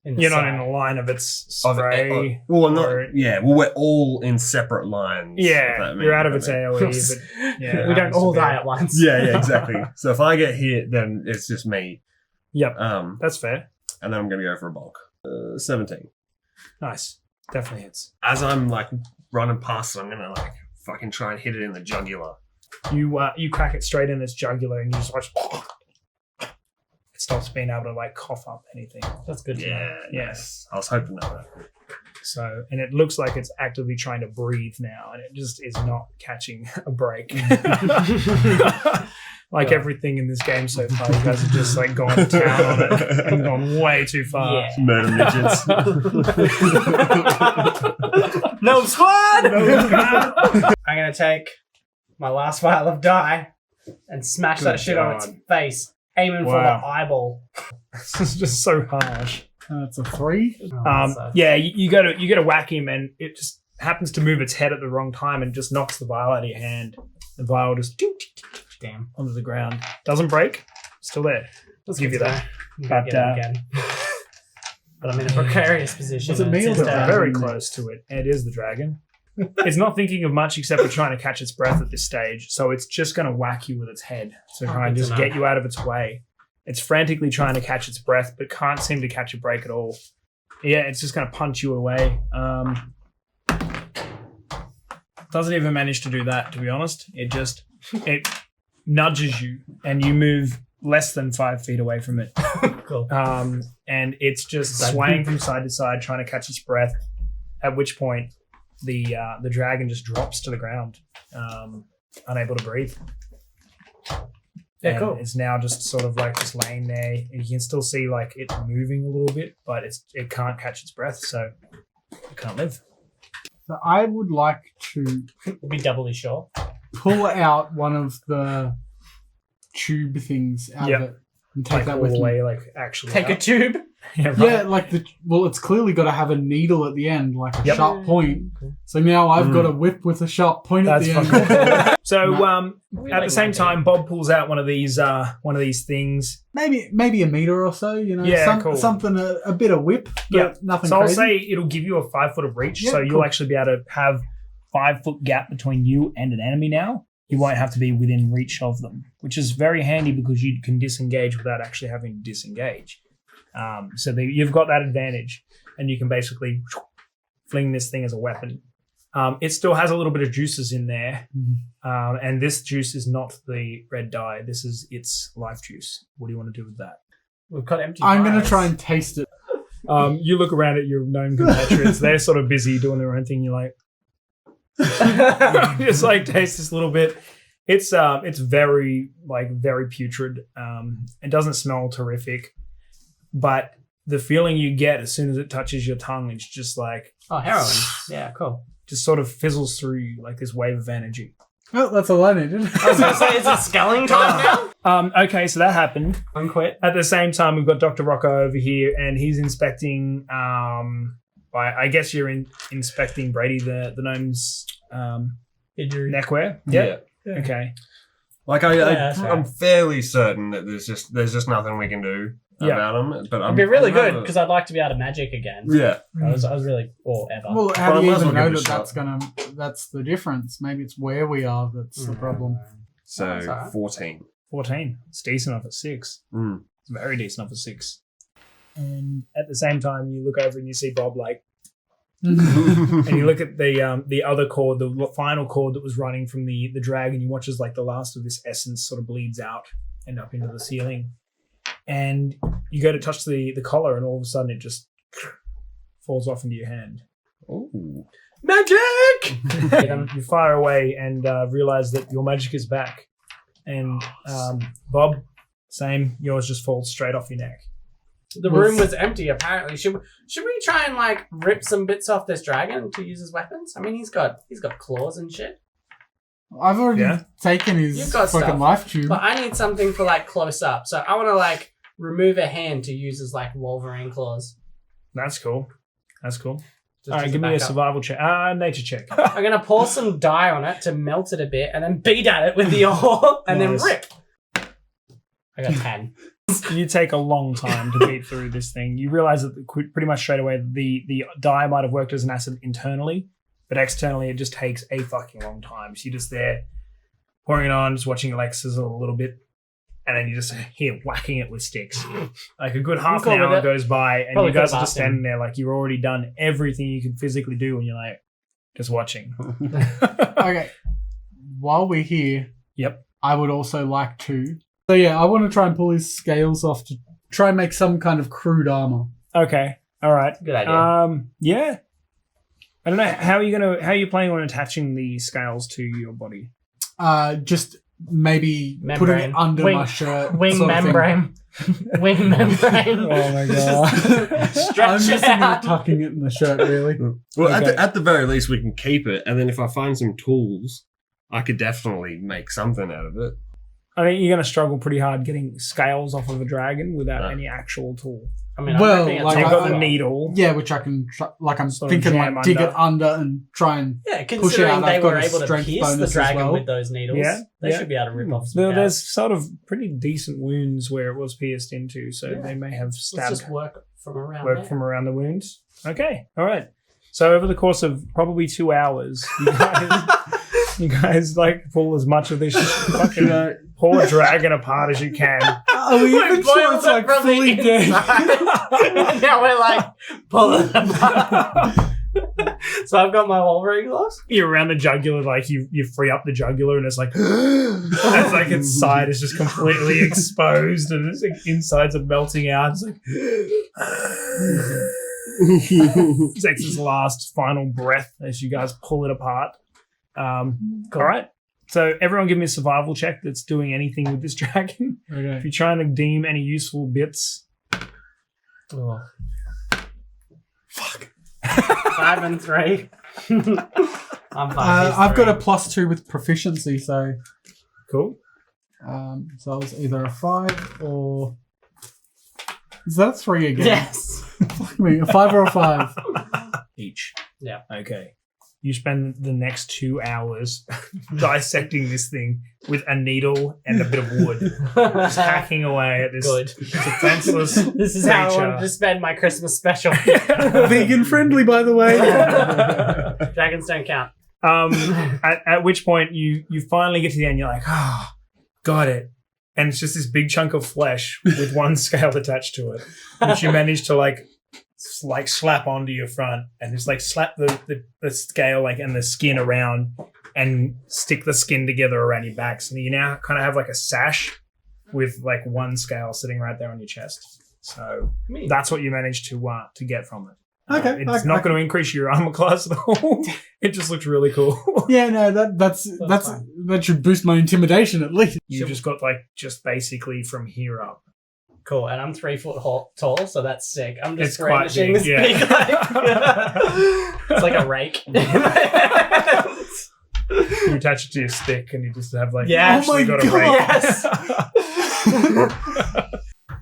You're not in the line of its spray. Well, or- we're all in separate lines. if Yeah, that makes you're out of its sense. AoE, but yeah, we don't happens to all be- die at once. Yeah, exactly. So if I get hit, then it's just me. Yep, Um, that's fair. and then I'm gonna go for a bonk. 17. Nice. Definitely hits. As I'm like running past it, I'm gonna like fucking try and hit it in the jugular. You crack it straight in its jugular and you just watch. It stops being able to like cough up anything. That's good to know. Yeah, yes. I was hoping that. So, and it looks like it's actively trying to breathe now, and it just is not catching a break. Like everything in this game so far, you guys have just like gone to town on it and gone way too far. Yeah. Murder midgets. Gnome Squad! I'm going to take my last vial of dye and smash that shit on its face, aiming for the eyeball. This is just so harsh. That's a 3. Yeah, you go to whack him, and it just happens to move its head at the wrong time and just knocks the vial out of your hand. The vial just Damn. onto the ground. Doesn't break. Still there. Let's give you that. But, again. But I'm in a precarious position. Was it me or It's the just, dragon? Very close to it. It is the dragon. It's not thinking of much except for trying to catch its breath at this stage, so it's just going to whack you with its head to try and good just to know. get you out of its way. It's frantically trying to catch its breath, but can't seem to catch a break at all. Yeah, it's just going to punch you away. Doesn't even manage to do that, to be honest. It nudges you, and you move less than 5 feet away from it. Cool. And it's just swaying from side to side, trying to catch its breath. At which point, the dragon just drops to the ground, unable to breathe. Yeah, And cool. it's now just sort of like just laying there. You can still see like it moving a little bit, but it can't catch its breath, so it can't live. So I would like to Be doubly sure. pull out one of the tube things out Yep. of it and take Like that all with the me. way, like actually Take a out. tube. Yeah, right. Yeah, like it's clearly got to have a needle at the end, like a Yep. sharp point. So now I've got a whip with a sharp point That's at the fucking end. cool. So We at like the same my time, Bob pulls out one of these things. maybe a meter or so, you know, Yeah, cool. something a bit of whip, but Yeah. nothing So crazy. I'll say it'll give you a 5 foot of reach, Yeah, so you'll cool. actually be able to have 5 foot gap between you and an enemy now. You won't have to be within reach of them, which is very handy because you can disengage without actually having to disengage. You've got that advantage, and you can basically fling this thing as a weapon. It still has a little bit of juices in there, and this juice is not the red dye. This is its life juice. What do you want to do with that? We've got empty I'm going to vials. try and taste it. You look around at your gnome compatriots. They're sort of busy doing their own thing. You're like, just like taste this little bit. It's very very putrid. It doesn't smell terrific, but the feeling you get as soon as it touches your tongue is just like Oh, heroin. Yeah, cool. just sort of fizzles through you like this wave of energy. Oh, that's all I needed. I was going to say, is it sculling time now? Okay, so that happened. Unquit. At the same time, we've got Dr. Rocco over here, and he's inspecting. I guess you're inspecting Brady, the gnome's neckwear. Yeah. Okay. Like Yeah, that's I'm right. fairly certain that there's just nothing we can do Yeah. about them. But It'd be really good because I'd like to be able to magic again. yeah. I was really, or ever. Well, how But do you I might as even well know give it that a that's the difference? Maybe it's where we are that's the problem. So That's all right. 14. 14. It's decent off at 6. Mm. It's very decent off at 6. And at the same time, you look over and you see Bob like, and you look at the other cord, the final cord that was running from the drag, and you watch as like the last of this essence sort of bleeds out and up into the ceiling. And you go to touch the collar, and all of a sudden it just falls off into your hand. Ooh. Magic! You fire away and realize that your magic is back. And Bob, same. Yours just falls straight off your neck. The room was empty, apparently. Should we try and like rip some bits off this dragon to use as weapons? I mean, he's got claws and shit. I've already Yeah. taken his You've got fucking stuff. life tube. But I need something for like close up. So I want to like remove a hand to use as like Wolverine claws. That's cool. That's cool. Just All right, as give me a backup. survival check. Nature check. I'm gonna pour some dye on it to melt it a bit, and then beat at it with the ore, and Nice. then rip. I got 10. You take a long time to beat through this thing. You realize that pretty much straight away the dye might have worked as an acid internally, but externally it just takes a fucking long time. So you're just there pouring it on, just watching it like sizzle a little bit. and then you just hear whacking it with sticks. Like a good half cool an with hour it. goes by, and Probably you guys could've are just asked him. standing there like you've already done everything you can physically do, and you're like just watching. Okay. While we're here, Yep. I would also like to. So yeah, I want to try and pull his scales off to try and make some kind of crude armor. Okay. All right. Good idea. Yeah. I don't know how are you planning on attaching the scales to your body? Just maybe putting it Membrane. under Wing- my shirt. Wing sort of thing. membrane. Wing membrane. Oh my god. I'm Stretch just it thinking of out. tucking it in the shirt, really. Well, Okay. at the very least, we can keep it, and then if I find some tools, I could definitely make something out of it. I think you're going to struggle pretty hard getting scales off of a dragon without Yeah. any actual tool. I mean, I'm Well, ripping it like, You've off got as the well. needle. Yeah, which I can I'm Sort of thinking jam like dig under. it under and try and Yeah, push it considering out. they I've got were a able to strength pierce the bonus as dragon well. with those needles, Yeah, they yeah. should be able to rip off some There's sort of pretty decent wounds where it was pierced into, so Yeah. they may have Let's stabbed just work from around work there. from around the wounds. Okay, all right. So over the course of probably 2 hours, you guys like pull as much of this fucking poor dragon apart as you can. Are we even We sure boiled it's it like from the fully dead? inside. Now we're like pulling it apart. So I've got my Wolverine gloves. You're around the jugular, like you free up the jugular, and it's like it's like its side is just completely exposed, and its insides are melting out. It's like takes its last final breath as you guys pull it apart. All right. So everyone give me a survival check that's doing anything with this dragon. If Okay. you're trying to deem any useful bits. Oh. Fuck. 5 and 3. I'm 5. I've got a +2 with proficiency, so Cool. so it was either a 5 or is that a 3 again? Yes. Fuck me, a 5 or a 5. Each. Yeah. Okay. You spend the next 2 hours dissecting this thing with a needle and a bit of wood, just hacking away at this Good. defenseless This is how I creature. wanted to spend my Christmas special. Vegan friendly, by the way. Dragons don't count. At which point you finally get to the end. You're like, got it. And it's just this big chunk of flesh with one scale attached to it, which you manage to like slap onto your front and just like slap the scale like and the skin around and stick the skin together around your back. So you now kind of have like a sash with like one scale sitting right there on your chest. So that's what you managed to get from it. Okay, It's not going to increase your armor class at all. It just looks really cool. Yeah, no, that should boost my intimidation at least. You just got like just basically from here up. Cool, and I'm 3 foot tall, so that's sick. I'm just It's quite brandishing big, this yeah. big, it's like a rake. You attach it to your stick and you just have like Yeah. Oh my got a God. rake.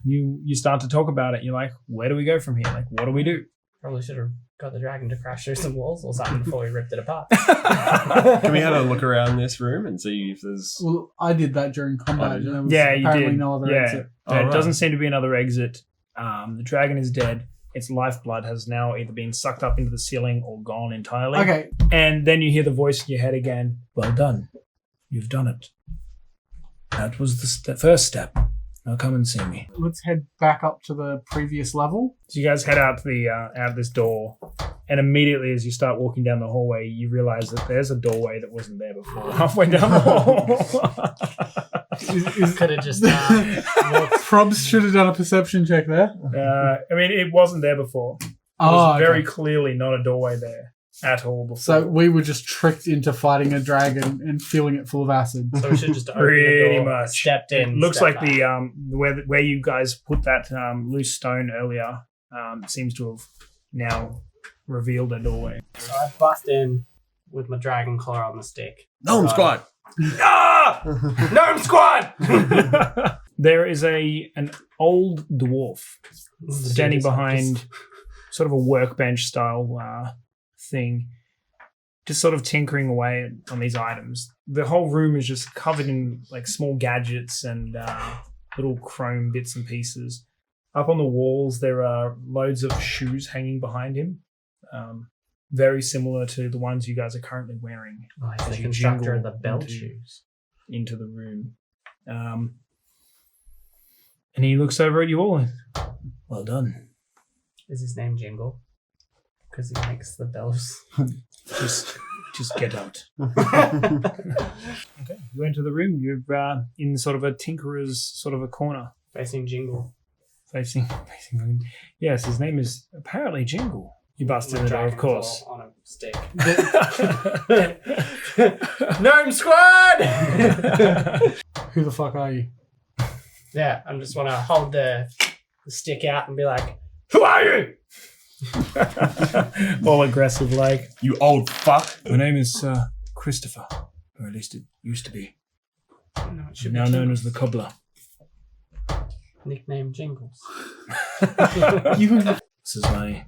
You start to talk about it. You're like, where do we go from here? Like, what do we do? Probably should have got the dragon to crash through some walls or something before we ripped it apart. Can we have a look around this room and see if there's... Well, I did that during combat. did you? and there was Yeah, you apparently did. no other Yeah. exit. There right. doesn't seem to be another exit. The dragon is dead. Its lifeblood has now either been sucked up into the ceiling or gone entirely. Okay, And then you hear the voice in your head again. Well done. You've done it. That was the first step. Now come and see me. let's head back up to the previous level. So you guys head out the out this door, and immediately as you start walking down the hallway, you realize that there's a doorway that wasn't there before. Halfway down the hall. Could have just Probs should have done a perception check there. I mean, it wasn't there before. It was very clearly not a doorway there at all before. So we were just tricked into fighting a dragon and filling it full of acid. So we should just open Pretty the door, much. stepped in. It looks stepped like the where you guys put that loose stone earlier seems to have now revealed a doorway. So I bust in with my dragon claw on the stick. Gnome Squad! Ah! Gnome Squad! There is an old dwarf standing behind sort of a workbench style thing, just sort of tinkering away on these items. The whole room is just covered in like small gadgets and little chrome bits and pieces. Up on the walls, there are loads of shoes hanging behind him, very similar to the ones you guys are currently wearing. Oh, he's As the you constructor of jingle the belt into- shoes. into the room. And he looks over at you all. Well done. Is his name Jingle? Because he makes the bells. Just get out. Okay, you enter the room. You're in sort of a tinkerer's sort of a corner. Facing Jingle. Facing. Yes, his name is apparently Jingle. You bust in the door, of course. On a stick. Gnome Squad! Who the fuck are you? Yeah, I just want to hold the stick out and be like, who are you? All aggressive like. You old fuck. My name is Christopher. Or at least it used to be. No, it should Now be known as the Cobbler. nickname Jingles. This is my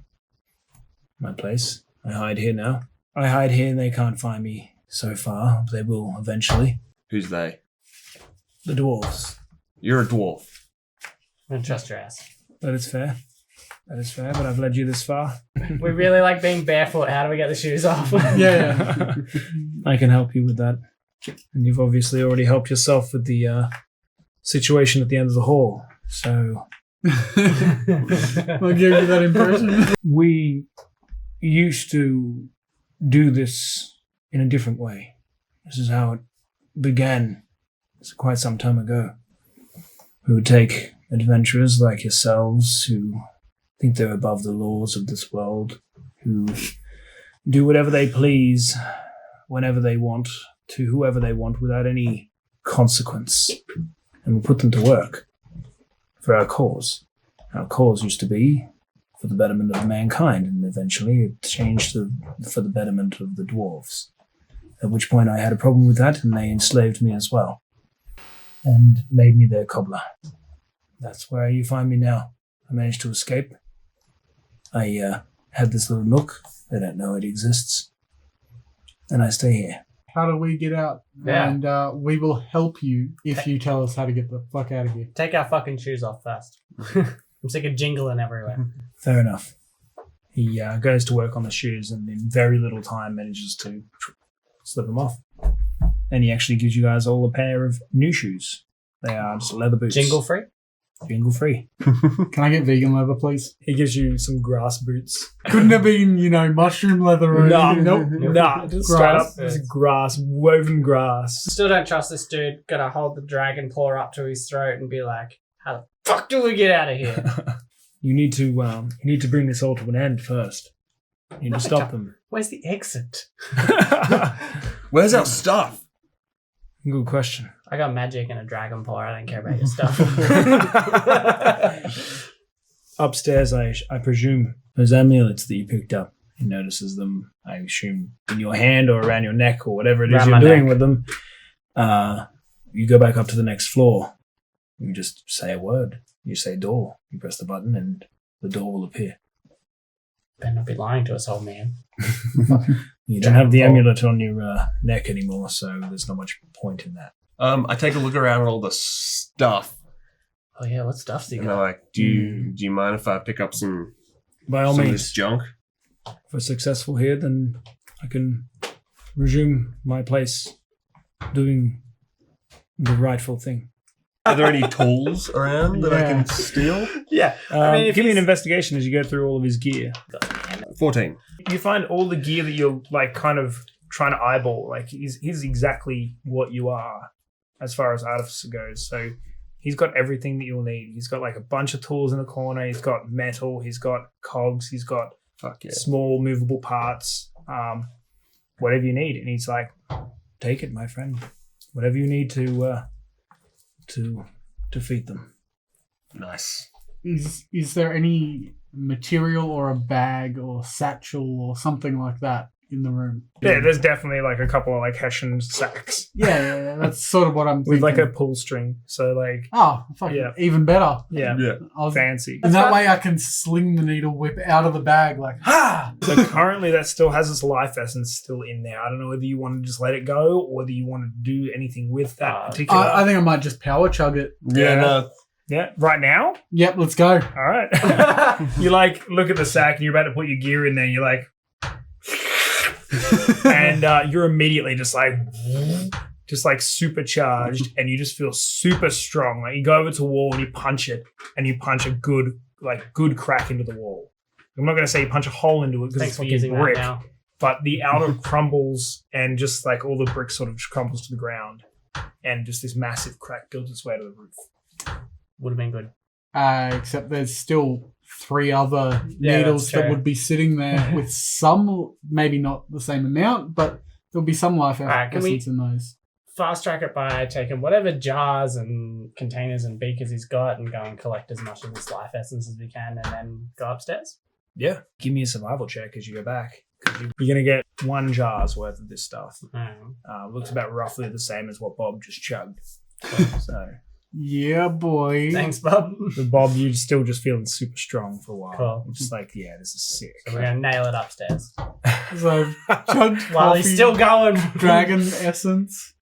place. I hide here now. I hide here and they can't find me so far. They will eventually. Who's they? The dwarves. You're a dwarf. I'm gonna trust your ass. That is fair. That is fair, but I've led you this far. We really like being barefoot. How do we get the shoes off? Yeah. I can help you with that. And you've obviously already helped yourself with the situation at the end of the hall. So I'll give you that impression. we used to do this in a different way. This is how it began. It's quite some time ago. We would take adventurers like yourselves who think they're above the laws of this world, who do whatever they please, whenever they want, to whoever they want without any consequence. And we put them to work for our cause. Our cause used to be for the betterment of mankind, and eventually it changed for the betterment of the dwarves. At which point I had a problem with that, and they enslaved me as well, and made me their cobbler. That's where you find me now. I managed to escape. I had this little nook. They don't know it exists. And I stay here. How do we get out? Yeah. And we will help you if you tell us how to get the fuck out of here. Take our fucking shoes off first. I'm sick of jingling everywhere. Fair enough. He goes to work on the shoes and in very little time manages to slip them off. And he actually gives you guys all a pair of new shoes. They are just leather boots. Jingle free? Jingle free. Can I get vegan leather, please? He gives you some grass boots. Couldn't have been, mushroom leather or anything. Nope. Nah, just straight up Grass. just grass, woven grass. Still don't trust this dude. Gonna hold the dragon paw up to his throat and be like, how the fuck do we get out of here? You need to bring this all to an end first. You need to stop them. Where's the exit? Where's our stuff? Good question. I got magic and a dragon paw. I don't care about your stuff. Upstairs, I presume, those amulets that you picked up. He notices them, I assume, in your hand or around your neck or whatever it is Around you're my doing neck. with them. You go back up to the next floor. You just say a word. You say door. You press the button and the door will appear. Better not be lying to us, old man. You don't have the amulet on your neck anymore, so there's not much point in that. I take a look around at all the stuff. Oh yeah, what stuff's he And I'm got? like, do you mind if I pick up some By all of means, this junk? if we're successful here, then I can resume my place doing the rightful thing. Are there any tools around that I can steal? Yeah. I mean, if give me an he's- investigation as you go through all of his gear. 14. You find all the gear that you're like kind of trying to eyeball. Like he's exactly what you are as far as artificer goes. So he's got everything that you'll need. He's got like a bunch of tools in the corner. He's got metal. He's got cogs. He's got Fuck yeah. small movable parts. Whatever you need. And he's like, take it, my friend. Whatever you need to defeat them. Nice. Is there any material or a bag or satchel or something like that in the room? Yeah, there's definitely like a couple of like Hessian sacks Yeah, that's sort of what I'm thinking. with like a pull string. So like, Oh, fucking Yeah. even better. yeah, Yeah. fancy. And that way I can sling the needle whip out of the bag like, ha! So currently that still has its life essence still in there. I don't know whether you want to just let it go or whether you want to do anything with that particular... I think I might just power chug it. Yeah, no. Yeah, right now? Yep, let's go. All right. You like look at the sack and you're about to put your gear in there and you're like... and you're immediately just just like supercharged, and you just feel super strong. Like you go over to a wall and you punch it, and you punch a good crack into the wall. I'm not going to say you punch a hole into it because it's fucking brick, but the outer crumbles, and just like all the brick sort of crumbles to the ground, and just this massive crack builds its way to the roof. Would have been good. Except there's still 3 other needles that would be sitting there with some, maybe not the same amount, but there'll be some life essence in those. Fast track it by taking whatever jars and containers and beakers he's got and go and collect as much of this life essence as we can and then go upstairs? Yeah. Give me a survival check as you go back. You're going to get 1 jar's worth of this stuff. Looks about roughly the same as what Bob just chugged. So... Yeah, boy. Thanks, Bob. But Bob, you're still just feeling super strong for a while. Cool. I'm just like, yeah, this is sick. So we're going to nail it upstairs. So, chugged While he's still going. Dragon essence.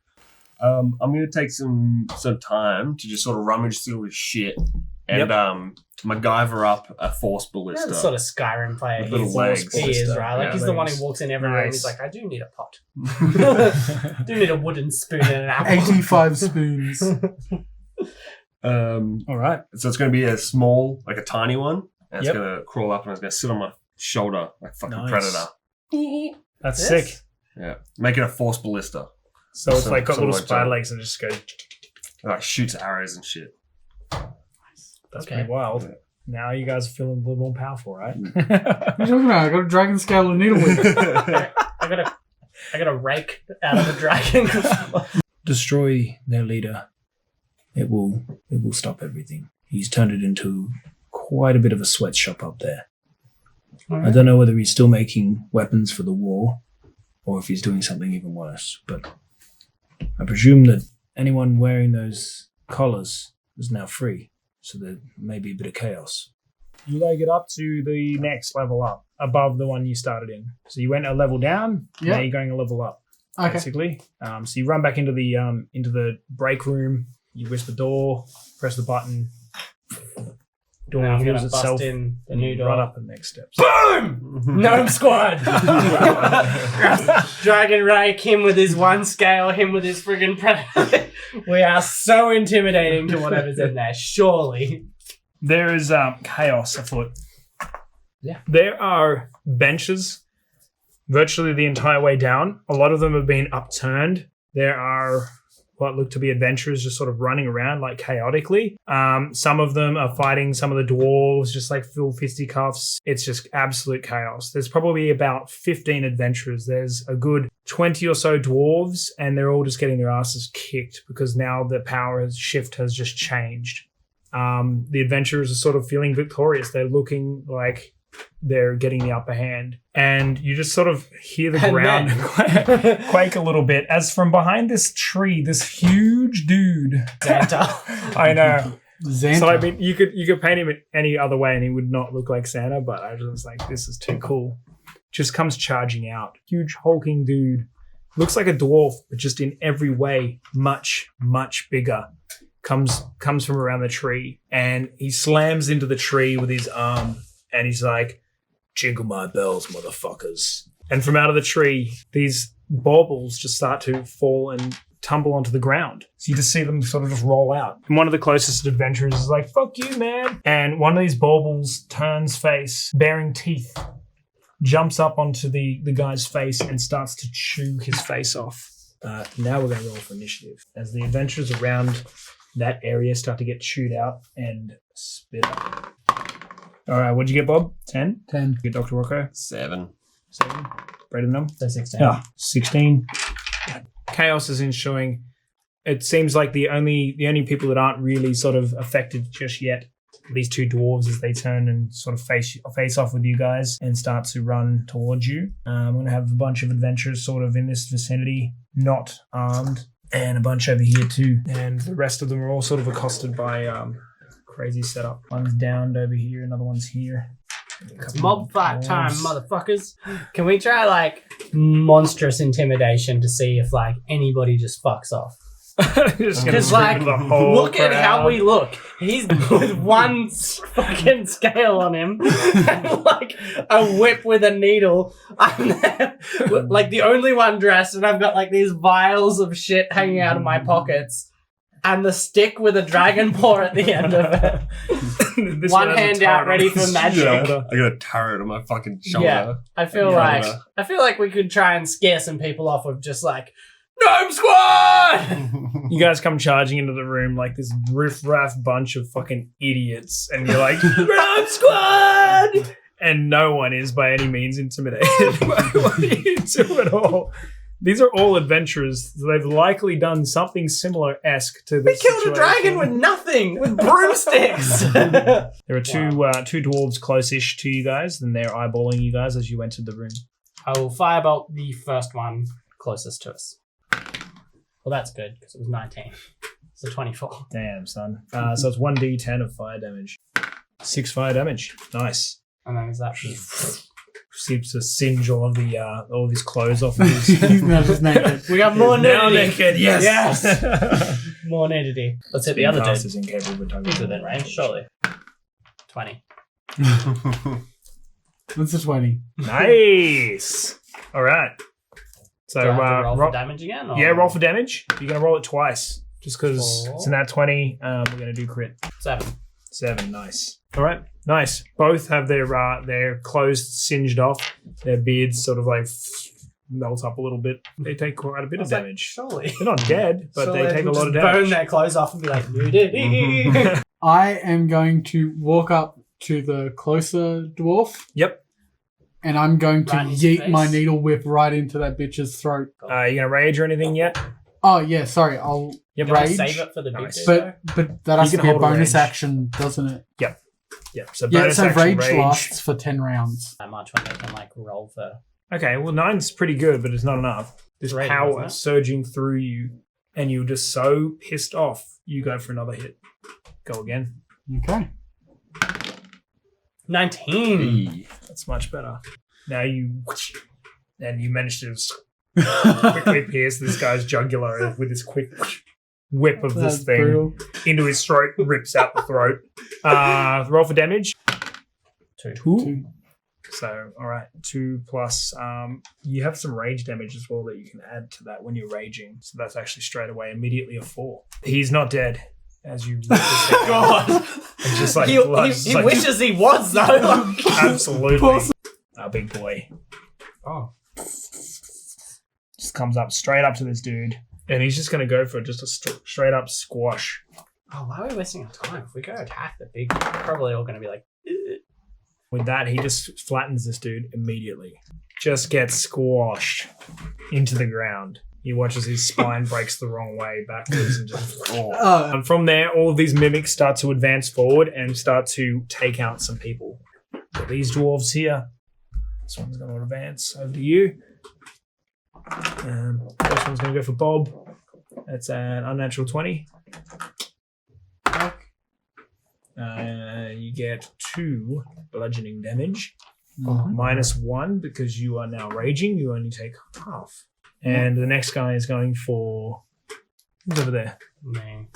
I'm going to take some time to just sort of rummage through his shit and MacGyver up a force ballista. That's the sort of Skyrim player with little legs. He is, right? Like, he's the one who walks in every room. He's like, I do need a pot. Do need a wooden spoon and an apple. 85 spoons. All right. So it's going to be a small, like a tiny one. And it's going to crawl up and it's going to sit on my shoulder like fucking Predator. That's sick. Yeah. Make it a force ballista. So it's like got little spider legs and just go... Like shoots arrows and shit. That's pretty wild. Yeah. Now you guys are feeling a little more powerful, right? What are you talking about? I got a dragon scale and needlewick. I got a rake out of the dragon. Destroy their leader. It will stop everything. He's turned it into quite a bit of a sweatshop up there. Right. I don't know whether he's still making weapons for the war or if he's doing something even worse, but I presume that anyone wearing those collars is now free. So there may be a bit of chaos. You get up to the next level up, above the one you started in. So you went a level down, now you're going a level up, basically. So you run back into the break room, you whisk the door, press the button. Door reveals itself, in the new door. Run up the next steps. Boom! Gnome Squad! Dragon rake, him with his 1 scale, him with his friggin' predator. We are so intimidating to whatever's in there, surely. There is chaos afoot. Yeah. There are benches virtually the entire way down. A lot of them have been upturned. There are what look to be adventurers just sort of running around like chaotically. Some of them are fighting some of the dwarves, just like full fisticuffs. It's just absolute chaos. There's probably about 15 adventurers. There's a good 20 or so dwarves, and they're all just getting their asses kicked because now the power shift has just changed. The adventurers are sort of feeling victorious. They're looking like they're getting the upper hand. And you just sort of hear the ground quake a little bit as from behind this tree, this huge dude. Santa. I know. Santa. So I mean, you could paint him any other way and he would not look like Santa, but I was like, this is too cool. Just comes charging out. Huge hulking dude. Looks like a dwarf, but just in every way much, much bigger. Comes from around the tree and he slams into the tree with his arm and he's like, "Jingle my bells, motherfuckers." And from out of the tree, these baubles just start to fall and tumble onto the ground. So you just see them sort of just roll out. And one of the closest adventurers is like, "Fuck you, man." And one of these baubles turns face, bearing teeth, jumps up onto the guy's face and starts to chew his face off. Now we're going to roll for initiative. As the adventurers around that area start to get chewed out and spit up. All right, what'd you get, Bob? 10? 10. You get Dr. Rocco? 7. 7. Brady them? So 16. Yeah, 16. Chaos is ensuing. It seems like the only people that aren't really sort of affected just yet are these 2 dwarves as they turn and sort of face off with you guys and start to run towards you. I'm going to have a bunch of adventurers sort of in this vicinity, not armed, and a bunch over here too. And the rest of them are all sort of accosted by crazy setup. One's downed over here, another one's here. Mob fight time, motherfuckers. Can we try like monstrous intimidation to see if like anybody just fucks off? Just gonna Because, like, scream the whole look at how crowd. we look. He's with one fucking scale on him, and, like, a whip with a needle. I'm there, like, the only one dressed, and I've got, like, these vials of shit hanging out of my pockets, and the stick with a dragon paw at the end of it. This One has a hand out, turret ready on for his magic. shoulder. I got a turret on my fucking shoulder. Yeah. I feel Yeah. like we could try and scare some people off with just, like, Gnome Squad! You guys come charging into the room like this riff-raff bunch of fucking idiots, and you're like, Gnome Squad! And no one is by any means intimidated by what you do at all. These are all adventurers. They've likely done something similar-esque to We this killed a situation. dragon with nothing, with broomsticks! There are two dwarves close-ish to you guys, and they're eyeballing you guys as you entered the room. I will firebolt the first one closest to us. Well, that's good, because it was 19. It's a 24. Damn, son. So it's 1d10 of fire damage. 6 fire damage. Nice. And then is that... Seems to singe all of his clothes off of his... He's now just naked. We got more Now nudity. naked, yes. Yes. More nudity. Let's hit the other dude. is incapable of He's within range, surely. 20. That's a 20. Nice. All right. So Do I have to roll ro- for damage again? Or? yeah, roll for damage. You're gonna roll it twice, just because 4. it's an at 20. We're gonna do crit. 7. 7. Nice. All right. Nice. Both have their clothes singed off. Their beards sort of like melt up a little bit. They take quite a bit of was like, damage. surely. They're not dead, but Surely they take a would lot of just damage. burn their clothes off and be like, nudity. I am going to walk up to the closer dwarf, Yep. and I'm going to Right in his yeet face. my needle whip right into that bitch's throat. You gonna rage or anything yet? Oh, yeah, sorry. I'll Yep. Can I rage. save it for the big Nice. dude, But that has You to can be a hold a bonus rage. action, doesn't it? Yep. So Yeah, bonus so action rage lasts for 10 rounds. That much when they can, like, roll for... Okay, well, 9's pretty good, but it's not enough. There's Rating, power isn't it? surging through you, and you're just so pissed off, you go for another hit. Go again. Okay. 19. That's much better. Now you manage to quickly pierce this guy's jugular with this quick whip of this That's thing brutal. into his throat, rips out the throat. Roll for damage. 2. 2. So, all right, 2 plus. You have some rage damage as well that you can add to that when you're raging. So that's actually straight away immediately a 4. He's not dead as you. God. And just like He blood, just like, wishes he was, though. absolutely. Our big boy Oh. just comes up straight up to this dude, and he's just going to go for just a straight up squash. Oh, why are we wasting our time? If we go attack the big, probably all going to be like, "Ugh." With that, he just flattens this dude immediately. Just gets squashed into the ground. He watches his spine breaks the wrong way backwards and just. And from there, all of these mimics start to advance forward and start to take out some people. Got these dwarves here. This one's going to advance over to you. First one's going to go for Bob. That's an unnatural 20. You get 2 bludgeoning damage. Minus 1 because you are now raging. You only take half. And the next guy is going for... Who's over there? Man.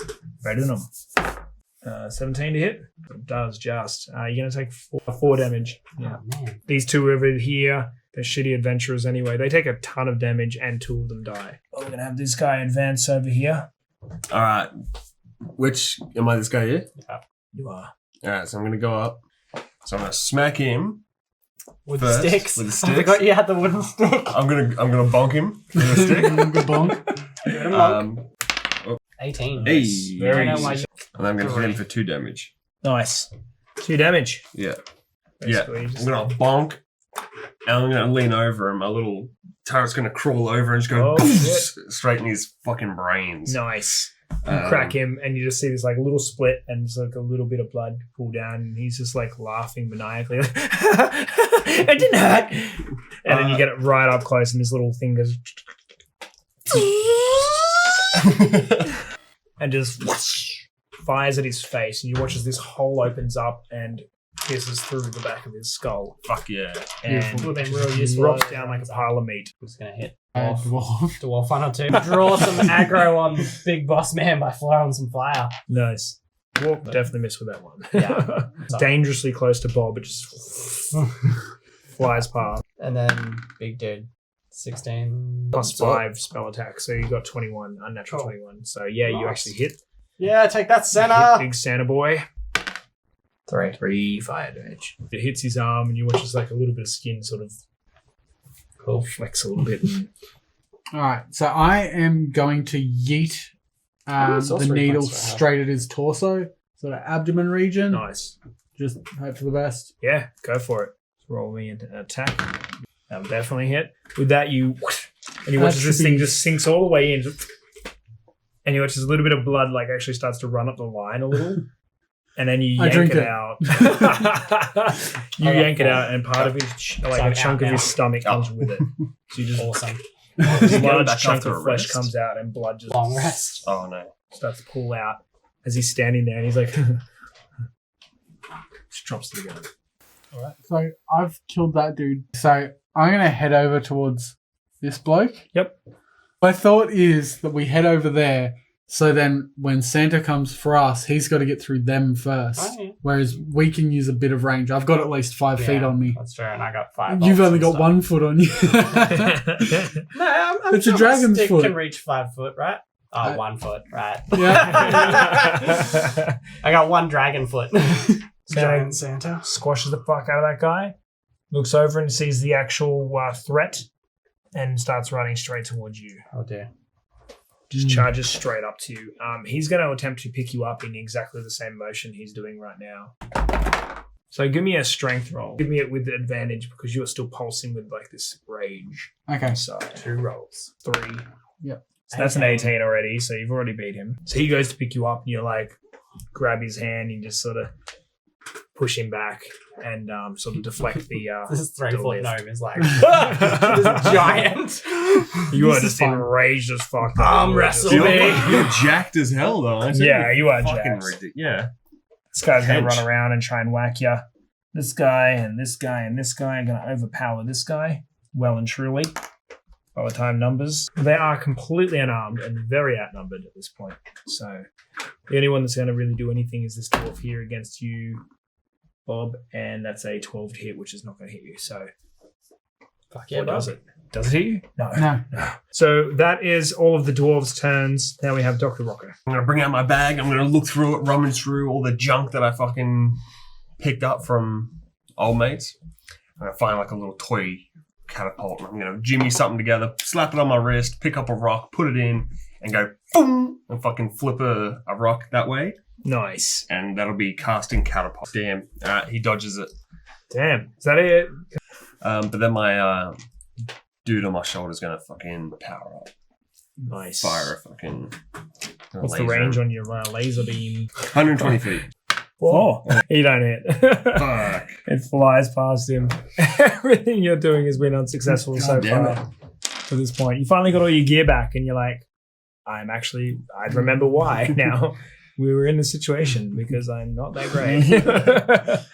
Right in him. 17 to hit. It does just. You're going to take 4 damage. Yeah. Oh, man. These two over here, they're shitty adventurers anyway. They take a ton of damage and 2 of them die. We're going to have this guy advance over here. All right. Which am I? This guy here? You are. All right. So I'm gonna go up. So I'm gonna smack him With first, the sticks. With the I sticks. forgot you had the wooden stick. I'm gonna bonk him with a stick. Good bonk. 18. Hey, Very I know why easy. and I'm gonna hit him 3. for 2 damage. Nice. 2 damage. Yeah. Basically, I'm just- gonna bonk, and I'm gonna lean over him. My little turret's gonna crawl over and just go Oh, shit. straight in his fucking brains. Nice. You crack him, and you just see this like little split, and it's like a little bit of blood pull down, and he's just like laughing maniacally. It didn't hurt. And then you get it right up close, and this little thing goes and just fires at his face, and you watch as this hole opens up, and pierces through the back of his skull. Fuck yeah. And Would've been real he useful. drops down like a pile of meat. Who's going to hit? Dwarf. Dwarf 1 or 2. Draw some aggro on Big Boss Man by throwing some fire. Nice. Dwarf definitely missed with that one. Yeah. Dangerously close to Bob, it just flies past. And then Big Dude. 16. Plus 5 spell attack, so you got 21, unnatural 21. So yeah, you Nice. actually hit. Yeah, take that, Hit Santa. big Santa boy. 3. Fire damage. It hits his arm, and you watch just like a little bit of skin sort of flex a little bit. And Alright, so I am going to yeet the sorcery needle points do I have? straight at his torso, sort of abdomen region. nice. Just hope for the best. Yeah, go for it. Roll me an attack. That'll definitely hit. With that, you watch as this thing just sinks all the way in, and you watch as a little bit of blood like actually starts to run up the line a little, and then you I yank drink it it. out. You yank it out, and part of his, like a chunk of his stomach comes with it. So you just Awesome. a large Back chunk after of a flesh rest? comes out, and blood just Long rest. Oh no. starts to pull out as he's standing there, and he's like, just drops to the ground. Alright, so I've killed that dude. So I'm going to head over towards this bloke. Yep. My thought is that we head over there, so then when Santa comes for us, he's got to get through them first. Oh, yeah. Whereas we can use a bit of range. I've got at least 5 feet Yeah, on me. That's true, and I got 5. You've bolts only and got stuff. 1 foot on you. No, I'm It's a sure dragon's my stick foot. can reach 5 foot, right? Oh, Right. 1 foot, right. Yeah. I got 1 dragon foot. So Giant Santa. squashes the fuck out of that guy, looks over and sees the actual threat, and starts running straight towards you. Oh dear. Just charges straight up to you. He's going to attempt to pick you up in exactly the same motion he's doing right now. So give me a strength roll. Give me it with advantage because you are still pulsing with like this rage. Okay. So 2 rolls. 3. Yep. So that's an 18 already. So you've already beat him. So he goes to pick you up, and you're like, grab his hand and just sort of push him back and sort of deflect the. This 3 foot lift. gnome is like this giant. You are This is just fun. enraged as fuck. Arm wrestle Just- me. You're jacked as hell though, aren't you? Yeah, you are Fucking jacked. ridiculous. Yeah. This guy's going to Hench. run around and try and whack you. This guy and this guy and this guy are going to overpower this guy well and truly. By the time numbers, they are completely unarmed and very outnumbered at this point. So the only one that's going to really do anything is this dwarf here against you, Bob, and that's a 12 to hit, which is not going to hit you. So Fuck yeah, what does Bob. it? Does it hit you? No. No. So that is all of the dwarves' turns. Now we have Dr. Rocker. I'm gonna bring out my bag. I'm gonna look through it, rummage through all the junk that I fucking picked up from old mates. I'm gonna find like a little toy catapult. And I'm gonna jimmy something together, slap it on my wrist, pick up a rock, put it in, and go boom, and fucking flip a rock that way, Nice. and that'll be casting catapult. Damn, he dodges it. Damn. Is that it? But then my dude on my shoulder's gonna fucking power up, Nice. fire a fucking. What's the range on your laser beam? 120 feet. Oh, you don't hit. Fuck. It flies past him. Everything you're doing has been unsuccessful so damn far to this point. You finally got all your gear back, and you're like, I remember why now. We were in this situation because I'm not that great.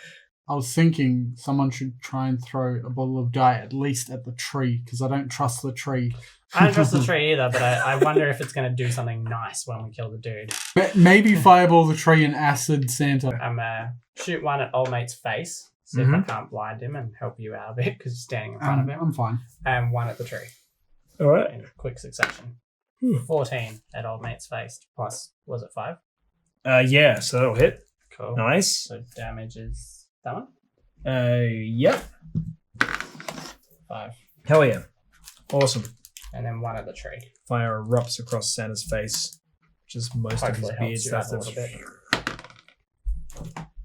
I was thinking someone should try and throw a bottle of dye at least at the tree, because I don't trust the tree. I don't trust the tree either, but I wonder if it's going to do something nice when we kill the dude. Maybe fireball the tree and acid Santa. I'm going to shoot one at old mate's face, see if I can't blind him and help you out of it because you're standing in front of him, I'm fine. and one at the tree All right. in quick succession. 14 at old mate's face, plus, was it 5? Yeah, so that'll hit. Cool. Nice. So damage is that one? Yep. 5. Hell yeah. Awesome. And then one at the tree. Fire erupts across Santa's face, which is most of his Hopefully beard helps you starts out a to little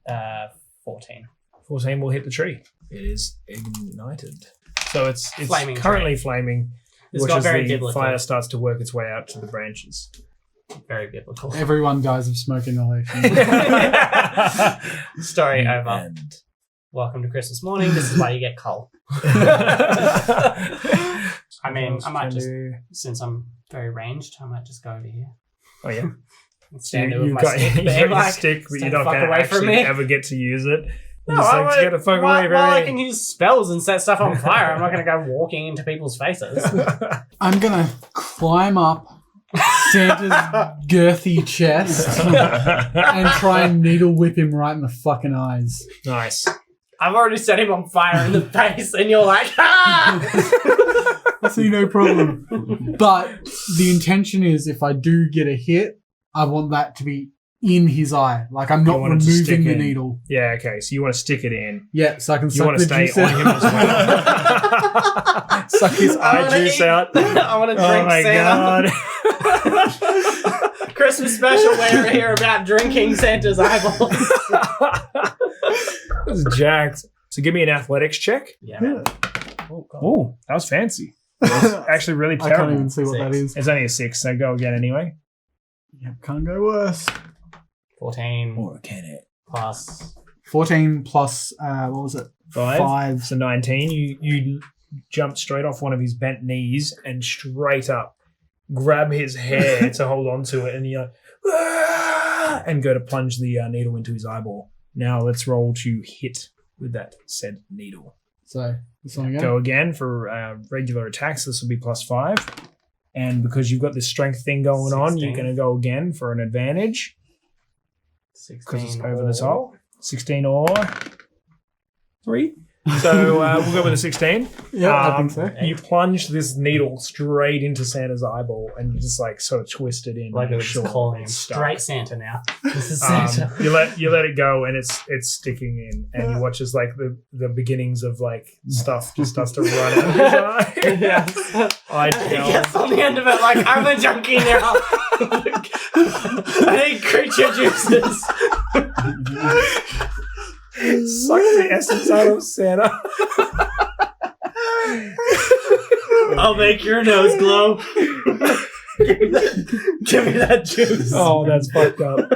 bit. 14. 14 will hit the tree. It is ignited. So it's Flaming currently flaming. This Which got as very the biblical. fire starts to work its way out to the branches. Very biblical. Everyone dies of smoke inhalation. Story over. And Welcome to Christmas morning. This is why you get coal. I mean, I might just, since I'm very ranged, I might just go over here. Oh yeah. And stand there with You've my got, stick. you've But got your like, stick, but stay you're the not fuck going to away from actually me. ever get to use it. No, Just like, get the fuck away from while I me. can use spells and set stuff on fire, I'm not going to go walking into people's faces. I'm gonna climb up Santa's girthy chest and try and needle whip him right in the fucking eyes. Nice. I've already set him on fire in the face, and you're like, ah! I see no problem. But the intention is, if I do get a hit, I want that to be in his eye. Like, I'm not want it to stick removing the in. needle. Yeah, okay, so you want to stick it in. Yeah, so I can You suck want the to stay juice on out. him as well. Suck his eye juice out. I want to drink Oh my Santa. god. Christmas special where we're here about drinking Santa's eyeballs. That's jacked. So give me an athletics check. Yeah, man. Oh, God. Oh, that was fancy. That's actually really I can't terrible. even see what that is. It's only a 6, so go again anyway. Yep, can't go worse. 14 Or can it? plus 14 plus, what was it? 5. So 19. You jump straight off one of his bent knees and straight up grab his hair to hold on to it, and you're like, "Ah!" and go to plunge the needle into his eyeball. Now let's roll to hit with that said needle. So, this one again. Go again for regular attacks. This will be +5. And because you've got this strength thing going on, 16. you're going to go again for an advantage. 16 Because it's over the top. 16 or 3. So we'll go with a 16. Yeah, I think so. You plunge this needle straight into Santa's eyeball and you just like sort of twist it in. Like make we were sure just calling him it's stuck. straight Santa now. This is Santa. You let it go and it's sticking in, and you watch as like the beginnings of like stuff just starts to run out of his eye. Yes. I Yes, on the end of it, like, I'm a junkie now. I need creature juices. suck the essence out of Santa. I'll make your nose glow. Give me that juice. Oh, that's fucked up.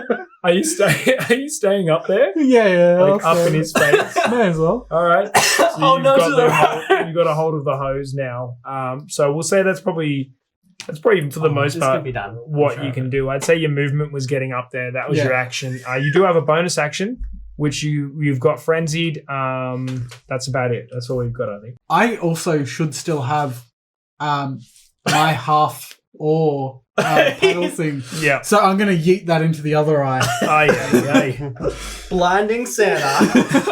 Are you staying up there? Yeah, Like up in his face? May as well. All right. So Oh, you've no, got to the the hold, you've got a hold of the hose now. So we'll say that's probably for the most this part could be done. what Sure. you can do. I'd say your movement was getting up there. That was Yeah. your action. You do have a bonus action, which you've got frenzied. That's about it. That's all we've got, I think. I also should still have my half or paddle thing. Yeah. So I'm going to yeet that into the other eye. Aye. Blinding Santa,